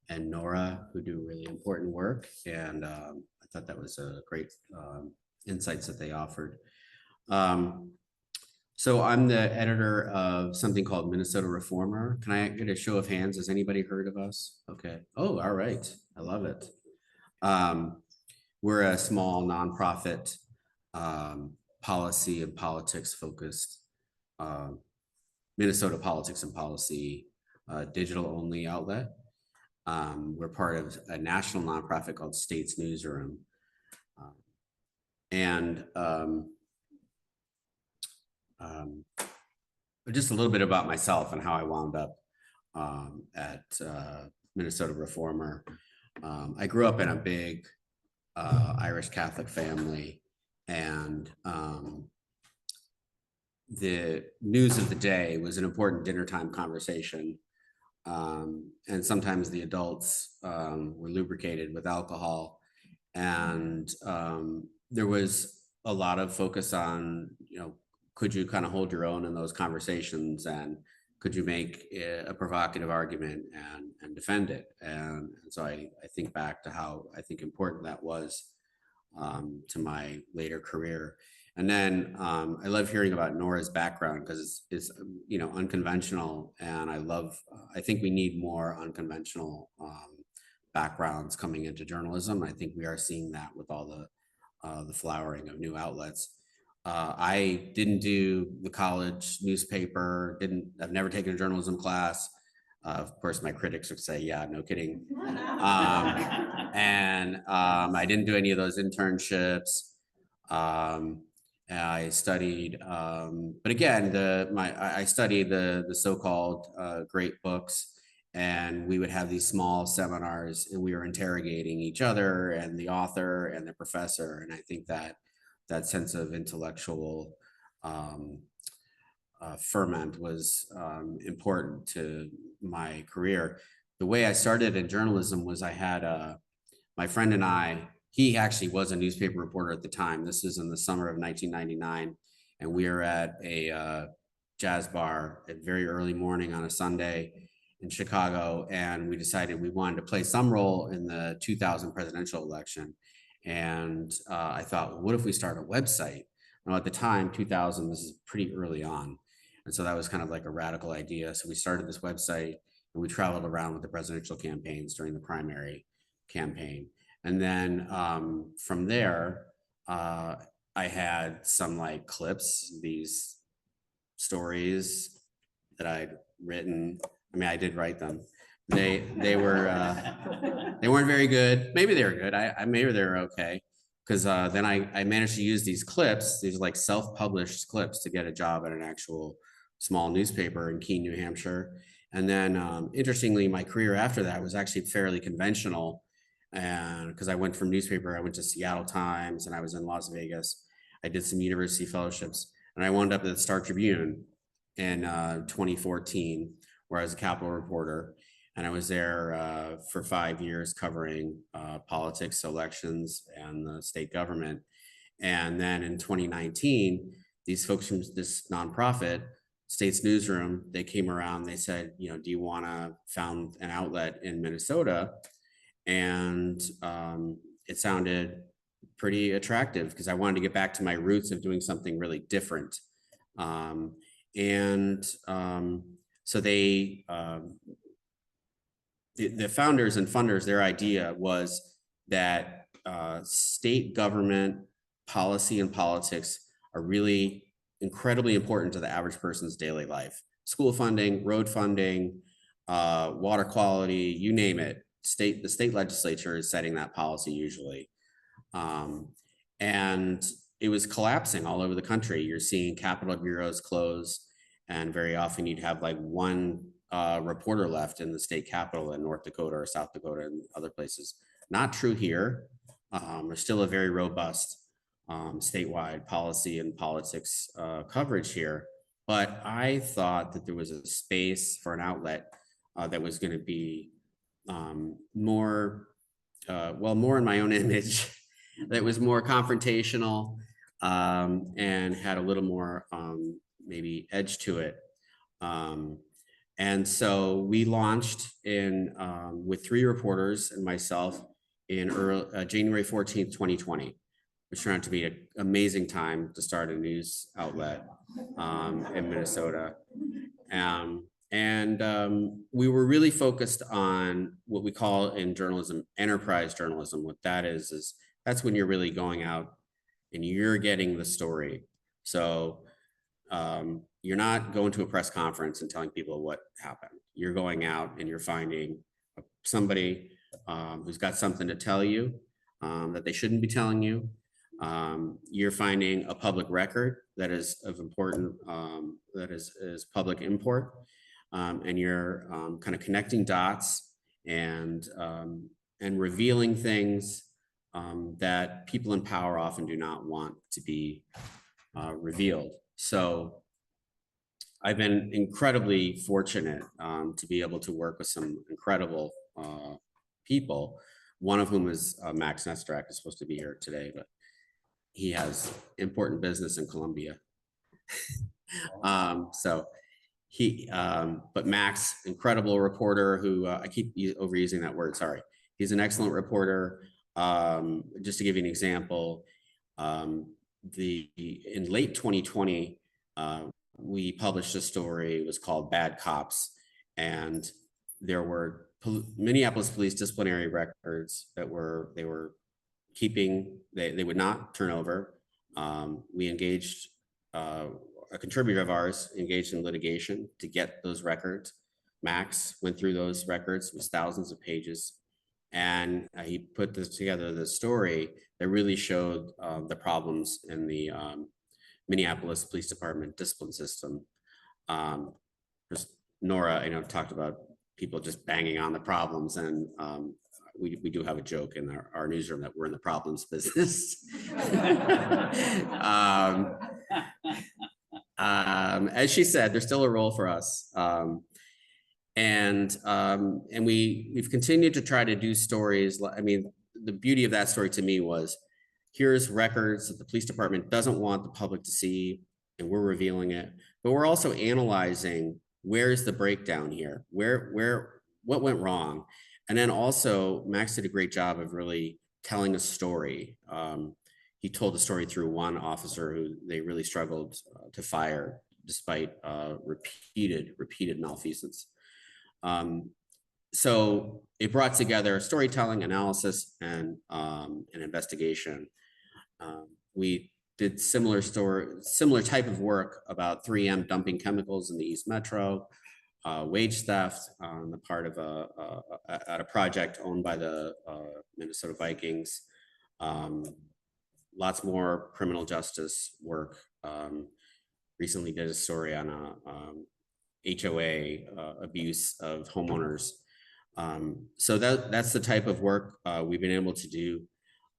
and Nora, who do really important work. And I thought that was a great insights that they offered. So I'm the editor of something called Minnesota Reformer. Can I get a show of hands? Has anybody heard of us? Okay. Oh, all right. I love it. We're a small nonprofit, policy and politics focused, Minnesota politics and policy, digital only outlet. We're part of a national nonprofit called States Newsroom. And just a little bit about myself and how I wound up at Minnesota Reformer. I grew up in a big Irish Catholic family, and the news of the day was an important dinner time conversation. And sometimes the adults were lubricated with alcohol, and there was a lot of focus on, could you kind of hold your own in those conversations, and could you make a provocative argument and defend it? And so I think back to how I think important that was to my later career. And then I love hearing about Nora's background because it's unconventional, and I think we need more unconventional backgrounds coming into journalism. I think we are seeing that with all the flowering of new outlets. I didn't do the college newspaper, I've never taken a journalism class. Of course, my critics would say, yeah, no kidding. And I didn't do any of those internships. I studied, but again, I studied the so-called great books, and we would have these small seminars, and we were interrogating each other and the author and the professor. And I think that sense of intellectual ferment was important to my career. The way I started in journalism was I had my friend and I, he actually was a newspaper reporter at the time. This is in the summer of 1999. And we were at a jazz bar at very early morning on a Sunday in Chicago. And we decided we wanted to play some role in the 2000 presidential election. And I thought, well, what if we start a website? Now at the time, 2000, this is pretty early on. And so that was kind of like a radical idea. So we started this website, and we traveled around with the presidential campaigns during the primary campaign. And then from there, I had some like clips, these stories that I'd written. I mean, I did write them. They weren't very good. Maybe they were good. Maybe they were okay. Because then I managed to use these clips, these like self-published clips, to get a job at an actual small newspaper in Keene, New Hampshire. And then interestingly, my career after that was actually fairly conventional. And because I went from newspaper, I went to Seattle Times, and I was in Las Vegas. I did some university fellowships, and I wound up at the Star Tribune in 2014, where I was a Capitol reporter. And I was there for 5 years covering politics, elections, and the state government. And then in 2019, these folks from this nonprofit, States Newsroom, they came around, they said, do you want to found an outlet in Minnesota? And it sounded pretty attractive because I wanted to get back to my roots of doing something really different. So they, the founders and funders, their idea was that state government policy and politics are really incredibly important to the average person's daily life. School funding, road funding, water quality, you name it. The state legislature is setting that policy usually. And it was collapsing all over the country. You're seeing Capitol bureaus close, and very often you'd have like one reporter left in the state capitol in North Dakota or South Dakota and other places. Not true here. There's still a very robust statewide policy and politics coverage here. But I thought that there was a space for an outlet that was going to be more, well, more in my own image, that was more confrontational and had a little more maybe edge to it. And so we launched in with 3 reporters and myself in January 14th, 2020, which turned out to be an amazing time to start a news outlet in Minnesota. We were really focused on what we call in journalism, enterprise journalism. What that is that's when you're really going out and you're getting the story. So you're not going to a press conference and telling people what happened. You're going out and you're finding somebody who's got something to tell you that they shouldn't be telling you. You're finding a public record that is of important, that is public import. And you're kind of connecting dots and revealing things that people in power often do not want to be revealed. So I've been incredibly fortunate to be able to work with some incredible people, one of whom is Max Nestrak, is supposed to be here today, but he has important business in Colombia. But Max, incredible reporter who I keep overusing that word, sorry. He's an excellent reporter. Just to give you an example, in late 2020, we published a story. It was called Bad Cops, and there were Minneapolis police disciplinary records that they were keeping. They would not turn over. We engaged a contributor of ours, engaged in litigation to get those records. Max went through those records. It was thousands of pages, and he put together the story that really showed the problems in the Minneapolis Police Department discipline system. Nora, talked about people just banging on the problems, and we do have a joke in our newsroom that we're in the problems business. As she said, there's still a role for us. And we've continued to try to do stories. I mean, the beauty of that story to me was, here's records that the police department doesn't want the public to see, and we're revealing it. But we're also analyzing, where's the breakdown here? What went wrong? And then also, Max did a great job of really telling a story. He told the story through one officer who they really struggled to fire despite repeated malfeasance. So it brought together storytelling, analysis, and an investigation. We did similar type of work about 3M dumping chemicals in the East Metro, wage theft on the part of a project owned by the Minnesota Vikings. Lots more criminal justice work. Recently did a story on HOA abuse of homeowners. So that's the type of work we've been able to do.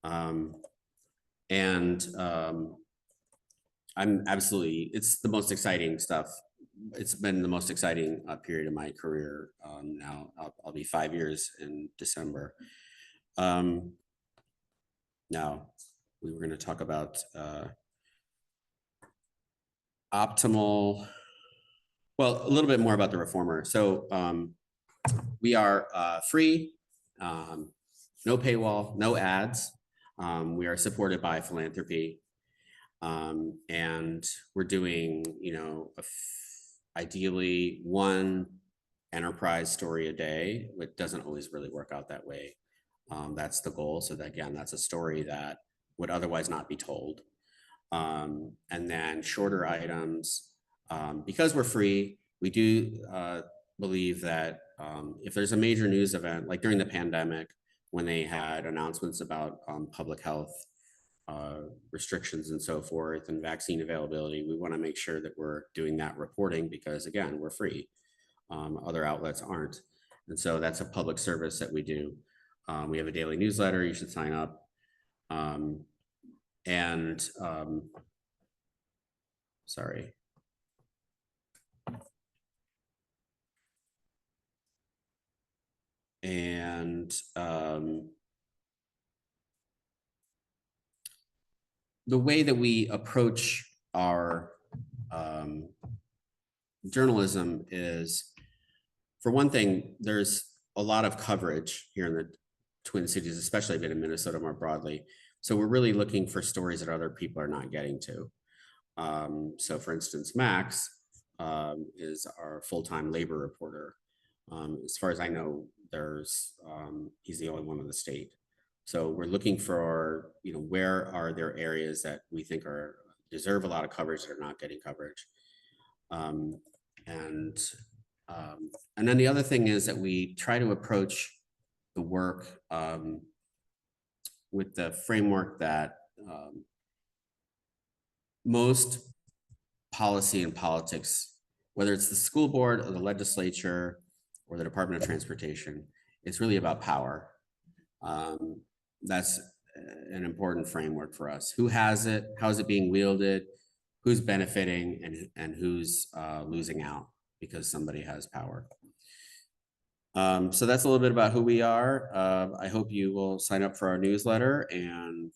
I'm absolutely, it's the most exciting stuff. It's been the most exciting period of my career. Now I'll be 5 years in December. Now we were going to talk about optimal, well, a little bit more about the Reformer. So we are free, no paywall, no ads. We are supported by philanthropy. And we're doing, ideally one enterprise story a day. It doesn't always really work out that way. That's the goal. So that, again, that's a story that would otherwise not be told. And then shorter items, because we're free, we do believe that if there's a major news event, like during the pandemic, when they had announcements about public health restrictions and so forth, and vaccine availability, we want to make sure that we're doing that reporting because, again, we're free. Other outlets aren't. And so that's a public service that we do. We have a daily newsletter. You should sign up. Sorry. And the way that we approach our journalism is, for one thing, there's a lot of coverage here in the Twin Cities, especially a bit in Minnesota more broadly. So we're really looking for stories that other people are not getting to. So for instance, Max is our full-time labor reporter. As far as I know, he's the only one in the state. So we're looking for, where are there areas that we think deserve a lot of coverage that are not getting coverage. And then the other thing is that we try to approach the work with the framework that most policy and politics, whether it's the school board or the legislature or the Department of Transportation, it's really about power. That's an important framework for us. Who has it? How is it being wielded? Who's benefiting and who's losing out because somebody has power? So that's a little bit about who we are. I hope you will sign up for our newsletter and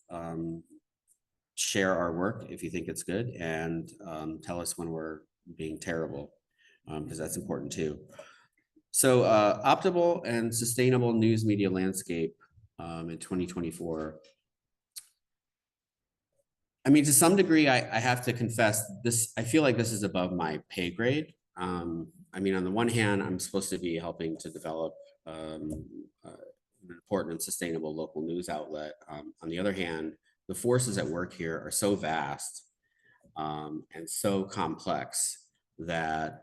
share our work if you think it's good, and tell us when we're being terrible, because that's important too. So optimal and sustainable news media landscape in 2024. I mean, to some degree, I have to confess this, I feel like this is above my pay grade. I mean, on the one hand, I'm supposed to be helping to develop an important and sustainable local news outlet. On the other hand, the forces at work here are so vast and so complex that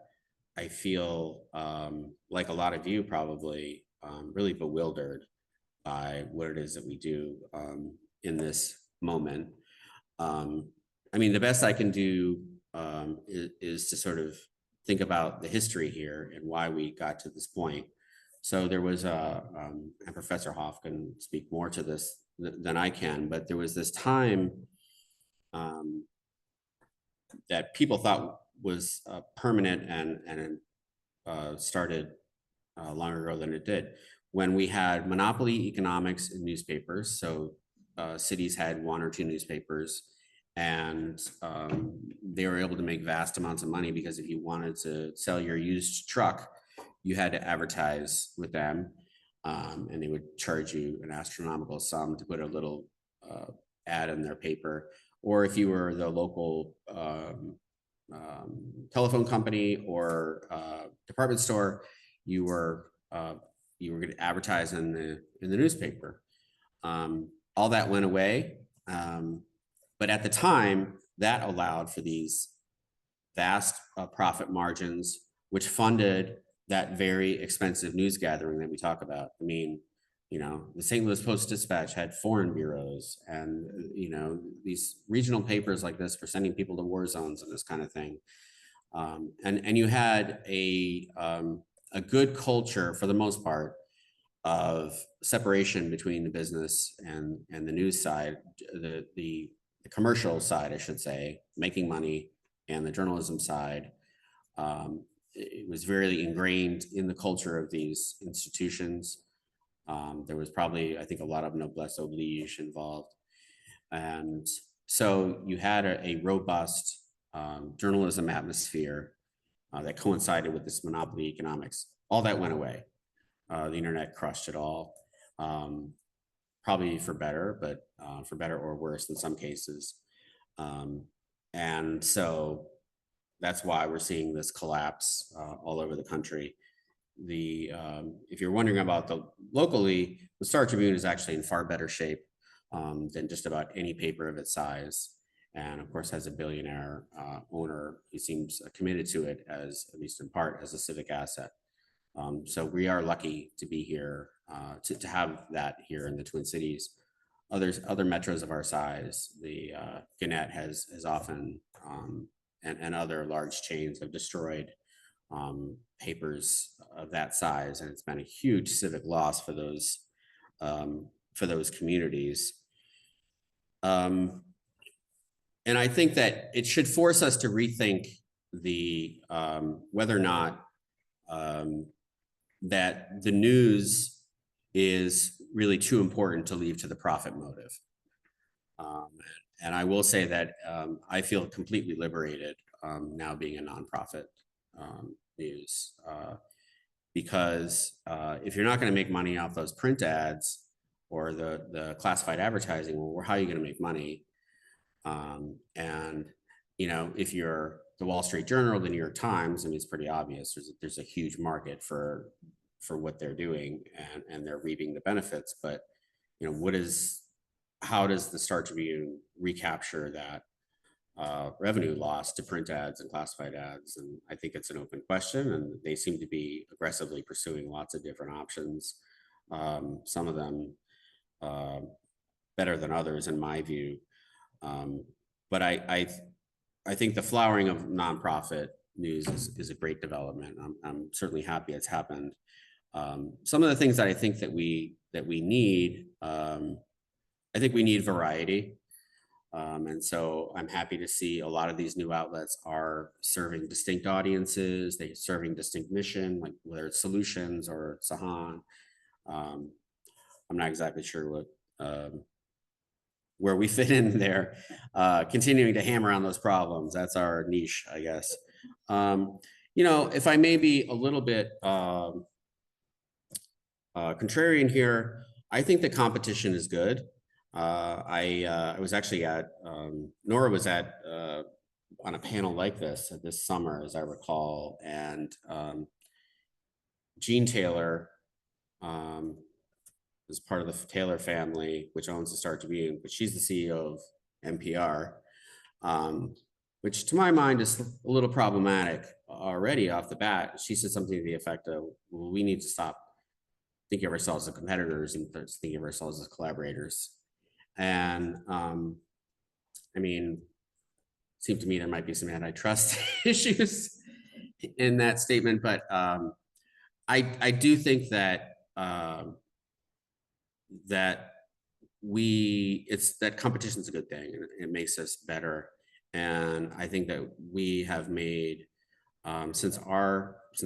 I feel like a lot of you probably really bewildered by what it is that we do in this moment. I mean, the best I can do is to sort of think about the history here and why we got to this point. So there was and Professor Hoff can speak more to this than I can, but there was this time that people thought was permanent and started longer ago than it did, when we had monopoly economics in newspapers. So cities had one or two newspapers, and they were able to make vast amounts of money, because if you wanted to sell your used truck, you had to advertise with them, and they would charge you an astronomical sum to put a little ad in their paper. Or if you were the local telephone company or department store, you were going to advertise in the newspaper. All that went away, but at the time, that allowed for these vast profit margins, which funded that very expensive news gathering that we talk about. I mean, the St. Louis Post-Dispatch had foreign bureaus, and these regional papers like this for sending people to war zones and this kind of thing. And you had a good culture, for the most part, of separation between the business and the news side, the commercial side, I should say, making money, and the journalism side. It was very ingrained in the culture of these institutions. There was probably, I think, a lot of noblesse oblige involved. And so you had a robust journalism atmosphere that coincided with this monopoly economics. All that went away. The internet crushed it all, probably for better, but for better or worse in some cases. And so that's why we're seeing this collapse all over the country. If you're wondering about locally, the Star Tribune is actually in far better shape than just about any paper of its size. And of course has a billionaire owner who seems committed to it, as at least in part, as a civic asset. So we are lucky to be here, to have that here in the Twin Cities. Other metros of our size, the Gannett has often, and other large chains have destroyed papers of that size, and it's been a huge civic loss for those communities. And I think that it should force us to rethink whether or not that the news is really too important to leave to the profit motive. And I will say that I feel completely liberated now being a nonprofit news, because if you're not going to make money off those print ads or the classified advertising, well, how are you going to make money? And you know, if you're the Wall Street Journal, the New York Times, I mean, it's pretty obvious. There's a huge market for what they're doing, and they're reaping the benefits. But you know, how does the Star Tribune recapture that revenue loss to print ads and classified ads? And I think it's an open question, and they seem to be aggressively pursuing lots of different options. Some of them better than others, in my view. But I think the flowering of nonprofit news is a great development. I'm certainly happy it's happened. Some of the things that I think that we need, I think we need variety. And so I'm happy to see a lot of these new outlets are serving distinct audiences. They're serving distinct mission, like whether it's Solutions or Sahan. I'm not exactly sure what where we fit in there, continuing to hammer on those problems. That's our niche, I guess. You know, if I may be a little bit contrarian here, I think the competition is good. I was actually at, Nora was at on a panel like this summer, as I recall, and Jean Taylor is part of the Taylor family, which owns the Star Tribune, but she's the CEO of NPR, which to my mind is a little problematic already off the bat. She said something to the effect of, well, we need to stop thinking of ourselves as competitors and thinking of ourselves as collaborators. And I mean, it seemed to me there might be some antitrust issues in that statement, but I do think that that competition is a good thing, and it makes us better. And I think that we have made since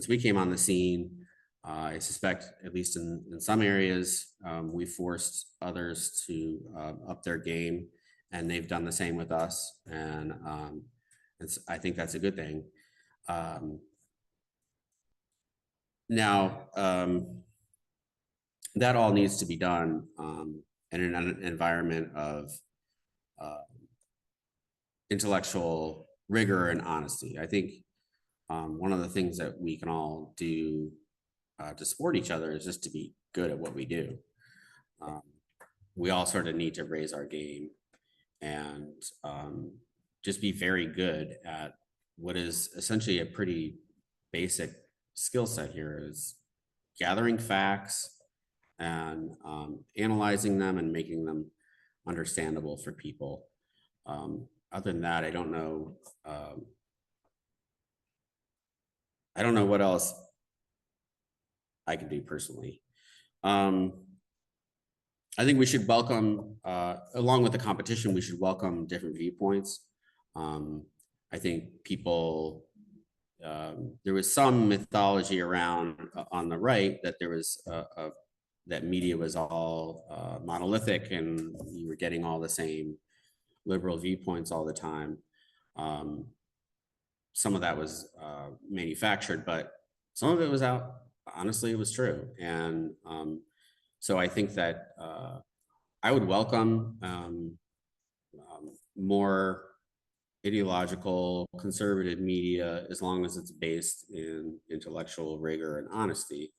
we came on the scene, I suspect, at least in some areas, we forced others to up their game, and they've done the same with us. And I think that's a good thing. Now, that all needs to be done in an environment of intellectual rigor and honesty. I think one of the things that we can all do to support each other is just to be good at what we do. We all sort of need to raise our game and just be very good at what is essentially a pretty basic skill set here, is gathering facts and analyzing them and making them understandable for people. Other than that, I don't know what else I can do personally. I think we should welcome, along with the competition, we should welcome different viewpoints. I think people, there was some mythology around on the right that there was that media was all monolithic and you were getting all the same liberal viewpoints all the time. Some of that was manufactured, but some of it was out. Honestly, it was true. And so I think that I would welcome more ideological conservative media, as long as it's based in intellectual rigor and honesty.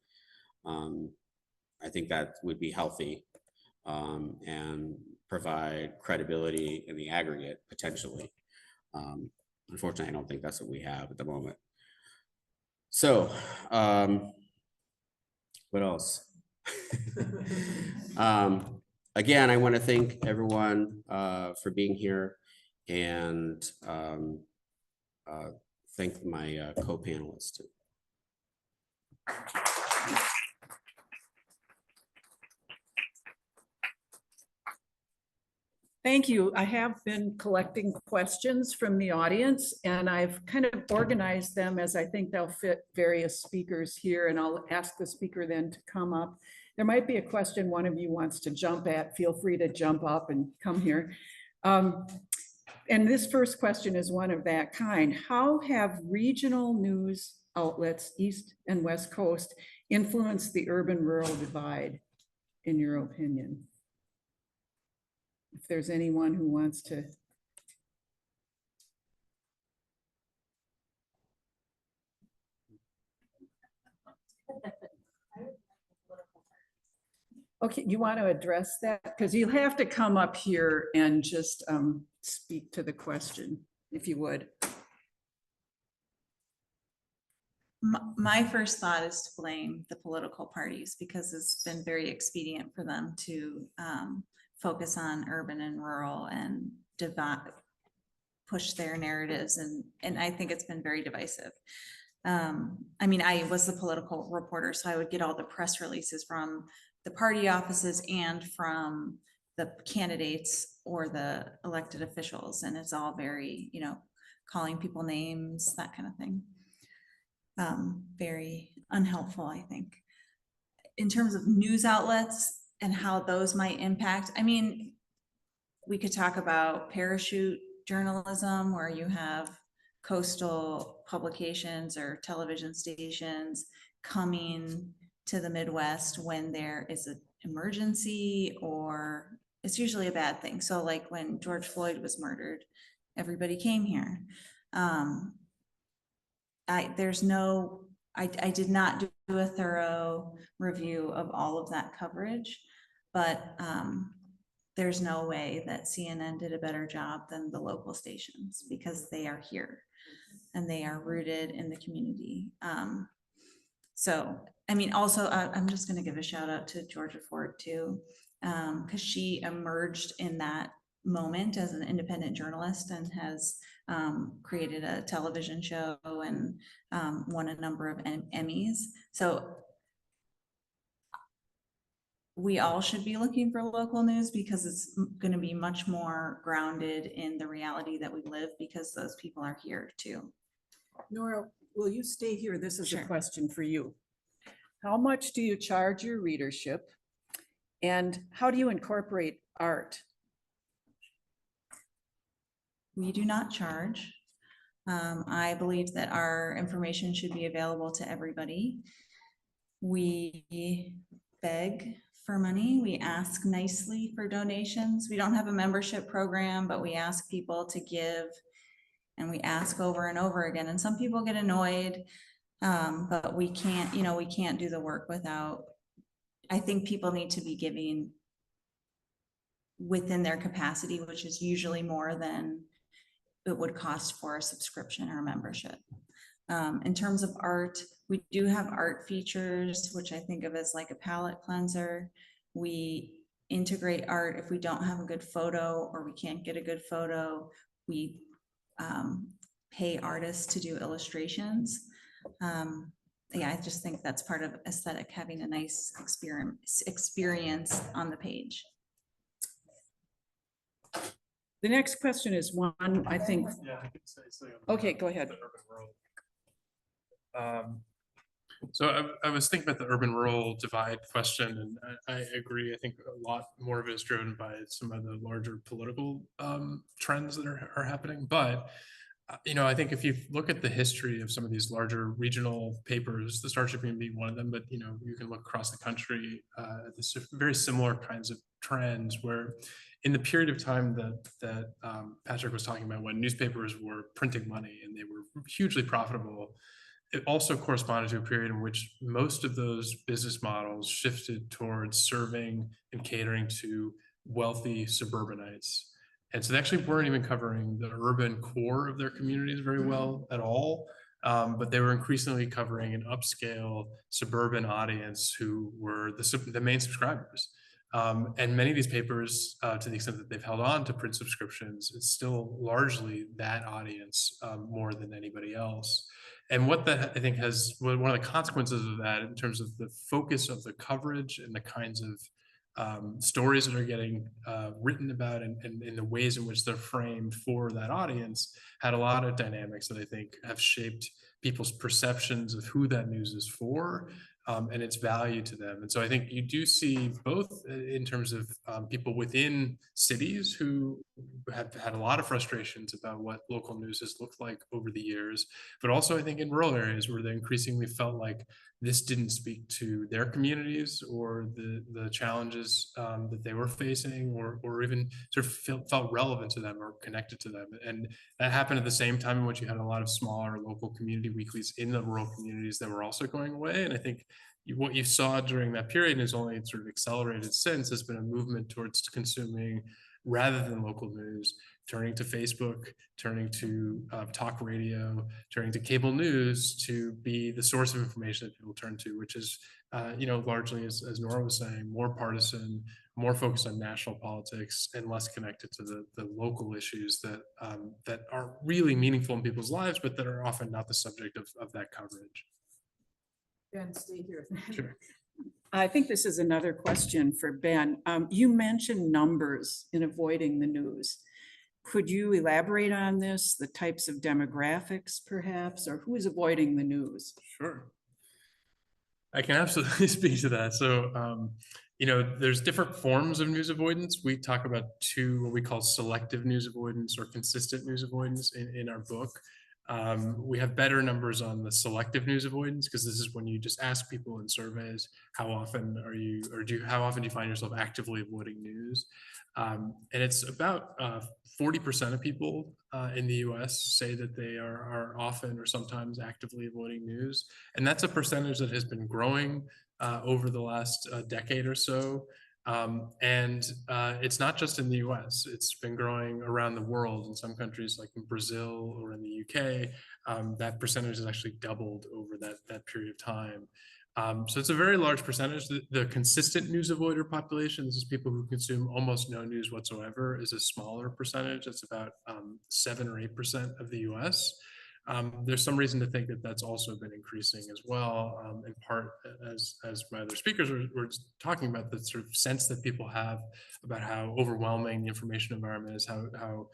I think that would be healthy and provide credibility in the aggregate, potentially. Unfortunately, I don't think that's what we have at the moment. So, what else? Again, I want to thank everyone for being here, and thank my co-panelists too. Thank you. I have been collecting questions from the audience, and I've kind of organized them as I think they'll fit various speakers here, and I'll ask the speaker then to come up There might be a question one of you wants to jump at. Feel free to jump up and come here. And this first question is one of that kind. How have regional news outlets, East and West Coast, influenced the urban-rural divide, in your opinion? If there's anyone who wants to. Okay, you want to address that? Because you'll have to come up here and just speak to the question, if you would. My first thought is to blame the political parties because it's been very expedient for them to focus on urban and rural and push their narratives. And I think it's been very divisive. I mean, I was the political reporter, so I would get all the press releases from the party offices and from the candidates or the elected officials. And it's all very, you know, calling people names, that kind of thing. Very unhelpful, I think. In terms of news outlets and how those might impact, I mean, we could talk about parachute journalism where you have coastal publications or television stations coming to the Midwest when there is an emergency, or it's usually a bad thing. So like when George Floyd was murdered, everybody came here. I did not do a thorough review of all of that coverage, but there's no way that CNN did a better job than the local stations because they are here and they are rooted in the community. So, I mean, also, I'm just going to give a shout out to Georgia Ford too, because she emerged in that moment as an independent journalist and has created a television show and won a number of Emmys. So we all should be looking for local news because it's going to be much more grounded in the reality that we live because those people are here too. Nora, will you stay here? This is Sure. a question for you. How much do you charge your readership? And how do you incorporate art? We do not charge. I believe that our information should be available to everybody. We beg for money. We ask nicely for donations. We don't have a membership program, but we ask people to give, and we ask over and over again. And some people get annoyed, but we can't, you know, we can't do the work without, I think people need to be giving within their capacity, which is usually more than it would cost for a subscription or a membership. In terms of art, we do have art features, which I think of as like a palette cleanser. We integrate art if we don't have a good photo or we can't get a good photo. We pay artists to do illustrations. Yeah, I just think that's part of aesthetic, having a nice experience on the page. The next question is one, I think. Yeah, I can say something. Okay, go ahead. The urban rural. So I was thinking about the urban-rural divide question, and I agree. I think a lot more of it is driven by some of the larger political trends that are happening. But you know, I think if you look at the history of some of these larger regional papers, the Star Tribune being one of them, but you know, you can look across the country at this very similar kinds of trends where in the period of time that Patrick was talking about, when newspapers were printing money and they were hugely profitable, it also corresponded to a period in which most of those business models shifted towards serving and catering to wealthy suburbanites. And so they actually weren't even covering the urban core of their communities very well at all. But they were increasingly covering an upscale suburban audience who were the main subscribers. And many of these papers, to the extent that they've held on to print subscriptions, it's still largely that audience more than anybody else. And what that I think has, one of the consequences of that in terms of the focus of the coverage and the kinds of stories that are getting written about and in the ways in which they're framed for that audience had a lot of dynamics that I think have shaped people's perceptions of who that news is for, and its value to them. And so I think you do see both in terms of people within cities who have had a lot of frustrations about what local news has looked like over the years, but also I think in rural areas where they increasingly felt like this didn't speak to their communities or the challenges that they were facing, or even sort of felt relevant to them or connected to them. And that happened at the same time in which you had a lot of smaller local community weeklies in the rural communities that were also going away. And I think what you saw during that period is only sort of accelerated since has been a movement towards consuming rather than local news, turning to Facebook, turning to talk radio, turning to cable news to be the source of information that people turn to, which is, largely, as Nora was saying, more partisan, more focused on national politics, and less connected to the local issues that that are really meaningful in people's lives, but that are often not the subject of that coverage. Ben, stay here. Sure. I think this is another question for Ben. You mentioned numbers in avoiding the news. Could you elaborate on this, the types of demographics perhaps, or who is avoiding the news? Sure. I can absolutely speak to that. So, there's different forms of news avoidance. We talk about two, what we call selective news avoidance or consistent news avoidance in our book. We have better numbers on the selective news avoidance because this is when you just ask people in surveys, how often do you find yourself actively avoiding news? And it's about 40% of people in the US say that they are often or sometimes actively avoiding news. And that's a percentage that has been growing over the last decade or so. It's not just in the US, it's been growing around the world. In some countries like in Brazil or in the UK, that percentage has actually doubled over that period of time. So it's a very large percentage. The consistent news avoider population, this is people who consume almost no news whatsoever, is a smaller percentage. It's about 7 or 8% of the US. There's some reason to think that that's also been increasing as well, in part as my other speakers were talking about, the sort of sense that people have about how overwhelming the information environment is, how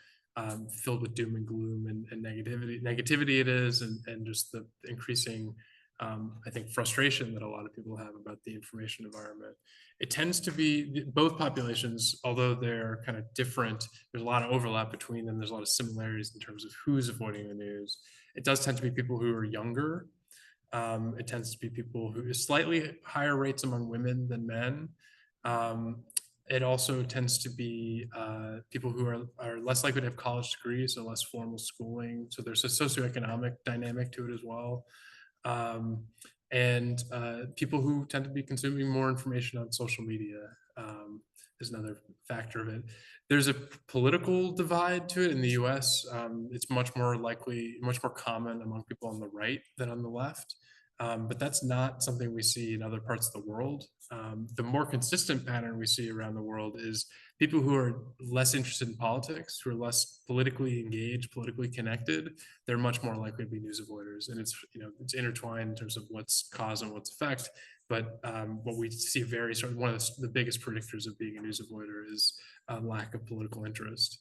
filled with doom and gloom and negativity it is, and just the increasing I think frustration that a lot of people have about the information environment. It tends to be both populations, although they're kind of different, there's a lot of overlap between them. There's a lot of similarities in terms of who's avoiding the news. It does tend to be people who are younger. It tends to be people who slightly higher rates among women than men. It also tends to be people who are less likely to have college degrees, so less formal schooling. So there's a socioeconomic dynamic to it as well. People who tend to be consuming more information on social media is another factor of it. There's a political divide to it in the US. It's much more common among people on the right than on the left. But that's not something we see in other parts of the world. The more consistent pattern we see around the world is people who are less interested in politics, who are less politically engaged, politically connected. They're much more likely to be news avoiders, and it's intertwined in terms of what's cause and what's effect. But what we see one of the biggest predictors of being a news avoider is a lack of political interest.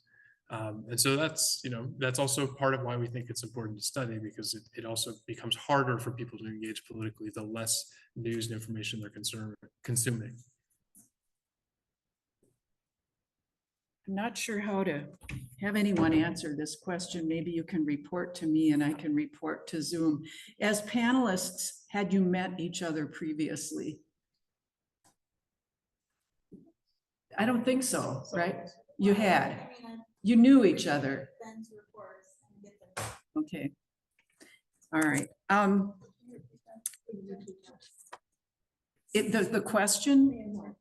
And so that's also part of why we think it's important to study, because it also becomes harder for people to engage politically the less news and information they're consuming. I'm not sure how to have anyone answer this question. Maybe you can report to me and I can report to Zoom. As panelists, had you met each other previously? I don't think so, right? You had. You knew each other. Okay. All right. The question,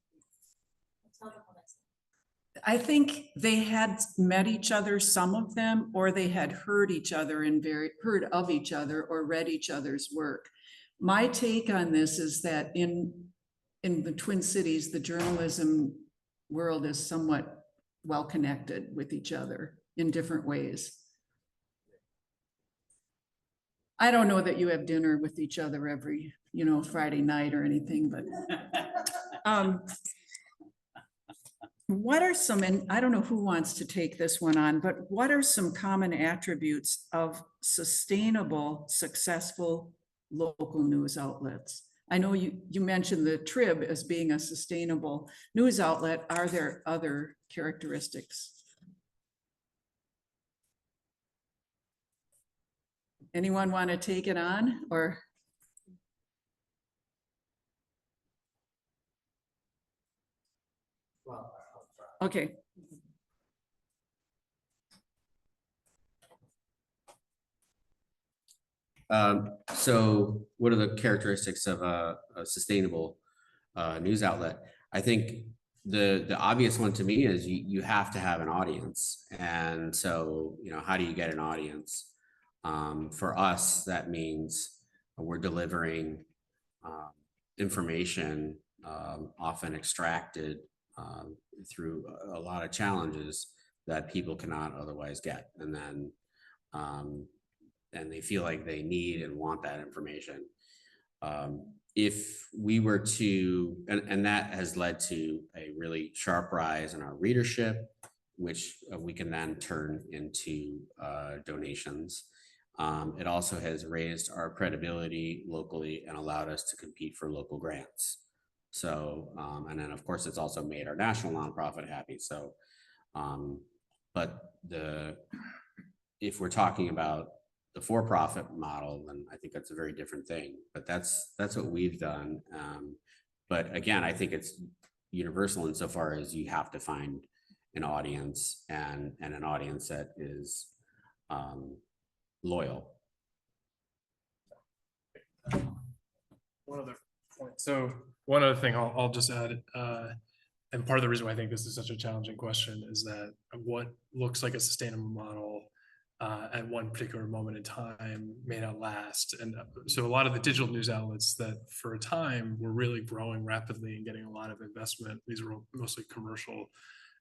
I think they had met each other, some of them, or they had heard each other and heard of each other or read each other's work. My take on this is that in the Twin Cities, the journalism world is somewhat well connected with each other in different ways. I don't know that you have dinner with each other every, Friday night or anything, but what are some, and I don't know who wants to take this one on, but what are some common attributes of sustainable, successful local news outlets? I know you mentioned the Trib as being a sustainable news outlet. Are there other characteristics? Anyone want to take it on or? Okay. So what are the characteristics of a sustainable news outlet? I think the obvious one to me is you have to have an audience. And so, you know, how do you get an audience? For us, that means we're delivering information often extracted through a lot of challenges that people cannot otherwise get. And then and they feel like they need and want that information. If we were to, and that has led to a really sharp rise in our readership, which we can then turn into donations. It also has raised our credibility locally and allowed us to compete for local grants. So, and then of course, it's also made our national nonprofit happy. So, but if we're talking about the for-profit model, then I think that's a very different thing, but that's what we've done. But again, I think it's universal insofar as you have to find an audience and an audience that is loyal. One other point. So one other thing I'll just add, and part of the reason why I think this is such a challenging question is that what looks like a sustainable model at one particular moment in time may not last. And so a lot of the digital news outlets that for a time were really growing rapidly and getting a lot of investment, these were mostly commercial.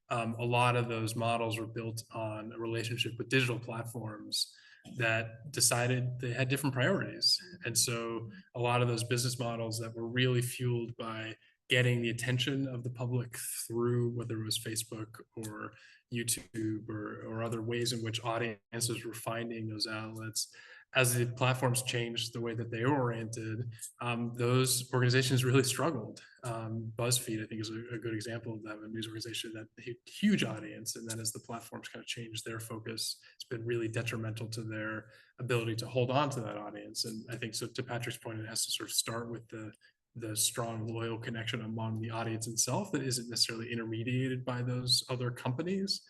A lot of those models were built on a relationship with digital platforms that decided they had different priorities. And so a lot of those business models that were really fueled by getting the attention of the public through whether it was Facebook or YouTube or other ways in which audiences were finding those outlets. As the platforms changed the way that they were oriented, those organizations really struggled. BuzzFeed, I think, is a good example of that, a news organization that had a huge audience. And then as the platforms kind of changed their focus, it's been really detrimental to their ability to hold on to that audience. And I think so to Patrick's point, it has to sort of start with the strong loyal connection among the audience itself that isn't necessarily intermediated by those other companies.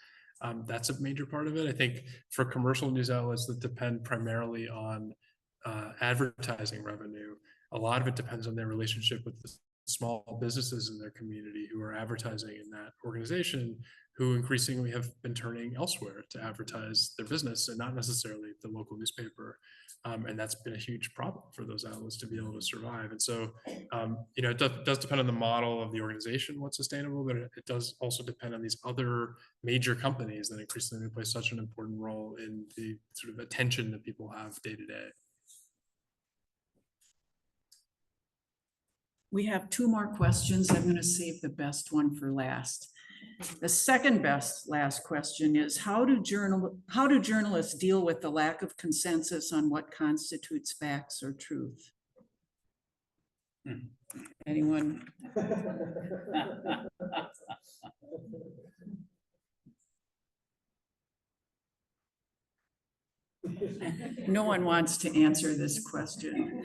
That's a major part of it. I think for commercial news outlets that depend primarily on advertising revenue, a lot of it depends on their relationship with the small businesses in their community who are advertising in that organization, who increasingly have been turning elsewhere to advertise their business and not necessarily the local newspaper. And that's been a huge problem for those outlets to be able to survive. And so, you know, it does depend on the model of the organization, what's sustainable, but it does also depend on these other major companies that increasingly play such an important role in the sort of attention that people have day to day. We have two more questions. I'm going to save the best one for last. The second best last question is how do journalists deal with the lack of consensus on what constitutes facts or truth? Anyone? No one wants to answer this question.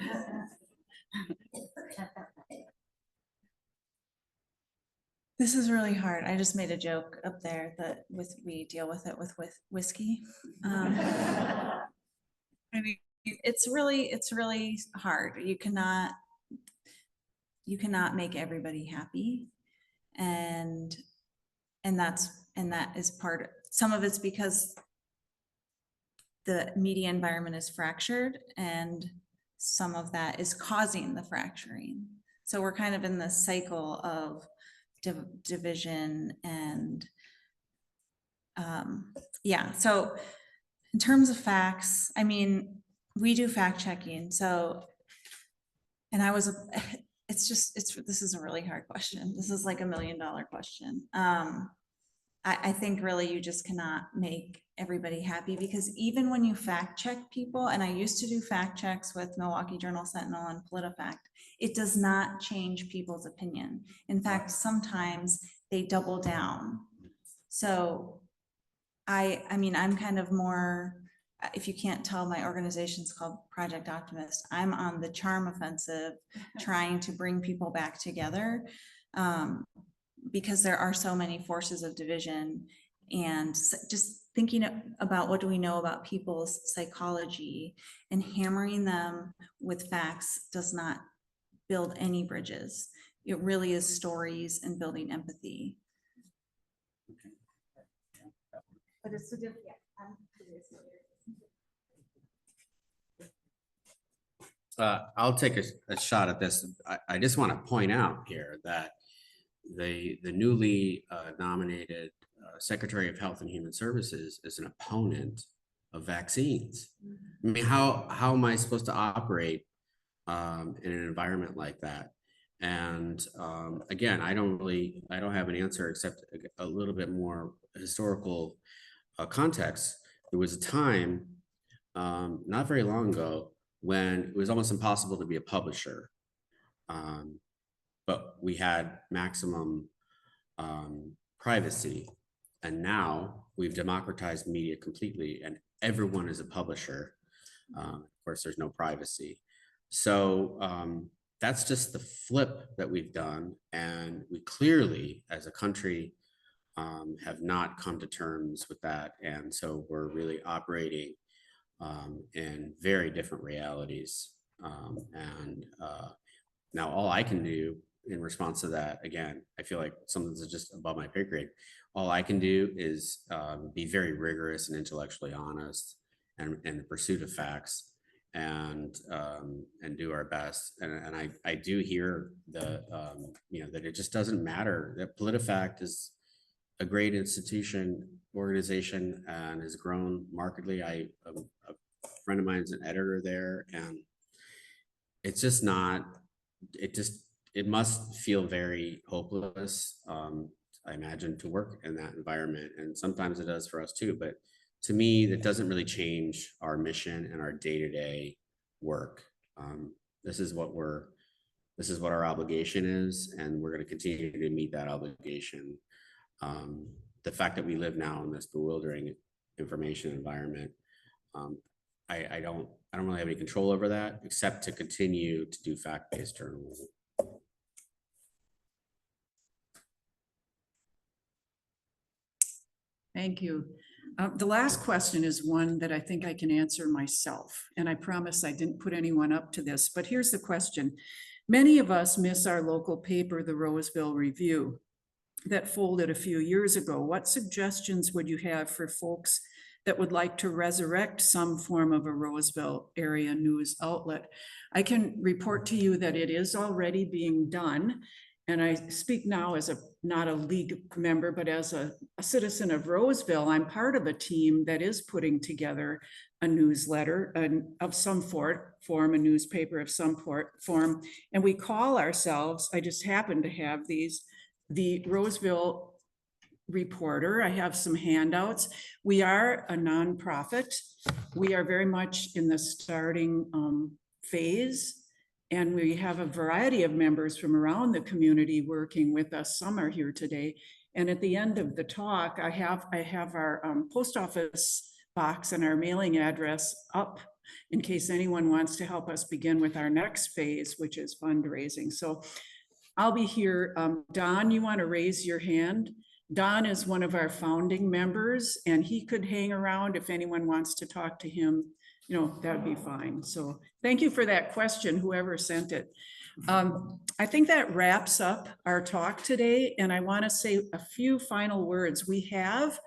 This is really hard. I just made a joke up there that we deal with it with whiskey. I mean, it's really hard. You cannot make everybody happy, and that is part of, some of it's because the media environment is fractured, and some of that is causing the fracturing. So we're kind of in this cycle of division and yeah. So in terms of facts, I mean, we do fact checking. So, and this is a really hard question. This is like $1 million question. I think really you just cannot make everybody happy, because even when you fact check people, and I used to do fact checks with Milwaukee Journal Sentinel and PolitiFact, it does not change people's opinion. In fact, sometimes they double down. So I mean, I'm kind of more, if you can't tell, my organization's called Project Optimist. I'm on the charm offensive, trying to bring people back together. Because there are so many forces of division, and just thinking about what do we know about people's psychology, and hammering them with facts does not build any bridges. It really is stories and building empathy. But it's so different. Yeah, I'm curious what you're- I'll take a shot at this. I just want to point out here that the newly nominated Secretary of Health and Human Services is an opponent of vaccines. I mean, how am I supposed to operate in an environment like that? And again, I don't have an answer except a little bit more historical context. There was a time not very long ago when it was almost impossible to be a publisher. But we had maximum privacy. And now we've democratized media completely, and everyone is a publisher. Of course, there's no privacy. So that's just the flip that we've done. And we clearly, as a country, have not come to terms with that. And so we're really operating in very different realities. Now all I can do in response to that, again, I feel like something's just above my pay grade. All I can do is be very rigorous and intellectually honest, and in the pursuit of facts, and do our best. And I do hear the that it just doesn't matter, that PolitiFact is a great organization, and has grown markedly. A friend of mine is an editor there, and it's just not, it must feel very hopeless, I imagine, to work in that environment. And sometimes it does for us too, but to me, that doesn't really change our mission and our day-to-day work. This is what our obligation is, and we're going to continue to meet that obligation. The fact that we live now in this bewildering information environment, I don't really have any control over that, except to continue to do fact-based journalism. Thank you. The last question is one that I think I can answer myself, and I promise I didn't put anyone up to this, but here's the question. Many of us miss our local paper, the Roseville Review, that folded a few years ago. What suggestions would you have for folks that would like to resurrect some form of a Roseville area news outlet? I can report to you that it is already being done. And I speak now as not a league member, but as a citizen of Roseville. I'm part of a team that is putting together a newsletter of some form, a newspaper of some form. And we call ourselves, I just happen to have these, the Roseville Reporter. I have some handouts. We are a nonprofit. We are very much in the starting phase. And we have a variety of members from around the community working with us. Some are here today. And at the end of the talk, I have our post office box and our mailing address up in case anyone wants to help us begin with our next phase, which is fundraising. So I'll be here. Don, you want to raise your hand? Don is one of our founding members, and he could hang around if anyone wants to talk to him. You know, that would be fine. So thank you for that question, whoever sent it. I think that wraps up our talk today, and I want to say a few final words. We have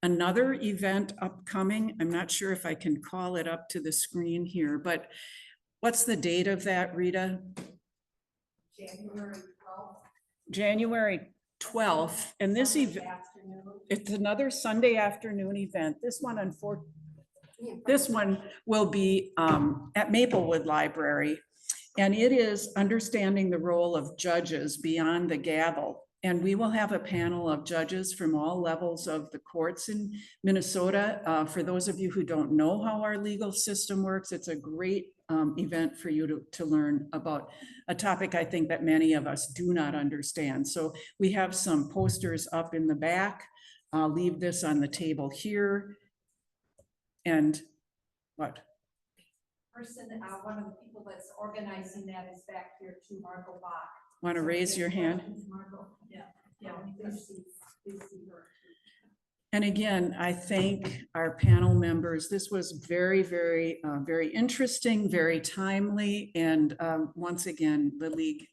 another event upcoming. I'm not sure if I can call it up to the screen here, but what's the date of that, Rita? January 12th. January 12th, and this event, it's another Sunday afternoon event. This one will be at Maplewood Library, and it is understanding the role of judges beyond the gavel. And we will have a panel of judges from all levels of the courts in Minnesota. For those of you who don't know how our legal system works, it's a great event for you to learn about a topic I think that many of us do not understand. So we have some posters up in the back. I'll leave this on the table here. And what? Person, one of the people that's organizing that is back here too, Margot Bach. Want to So raise if your you have hand? questions, Margot, yeah, please see her. And again, I thank our panel members. This was very, very interesting, very timely. And once again, the league,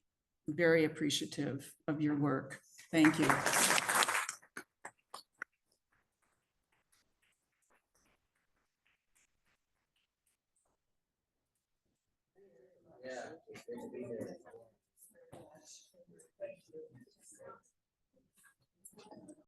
very appreciative of your work. Thank you.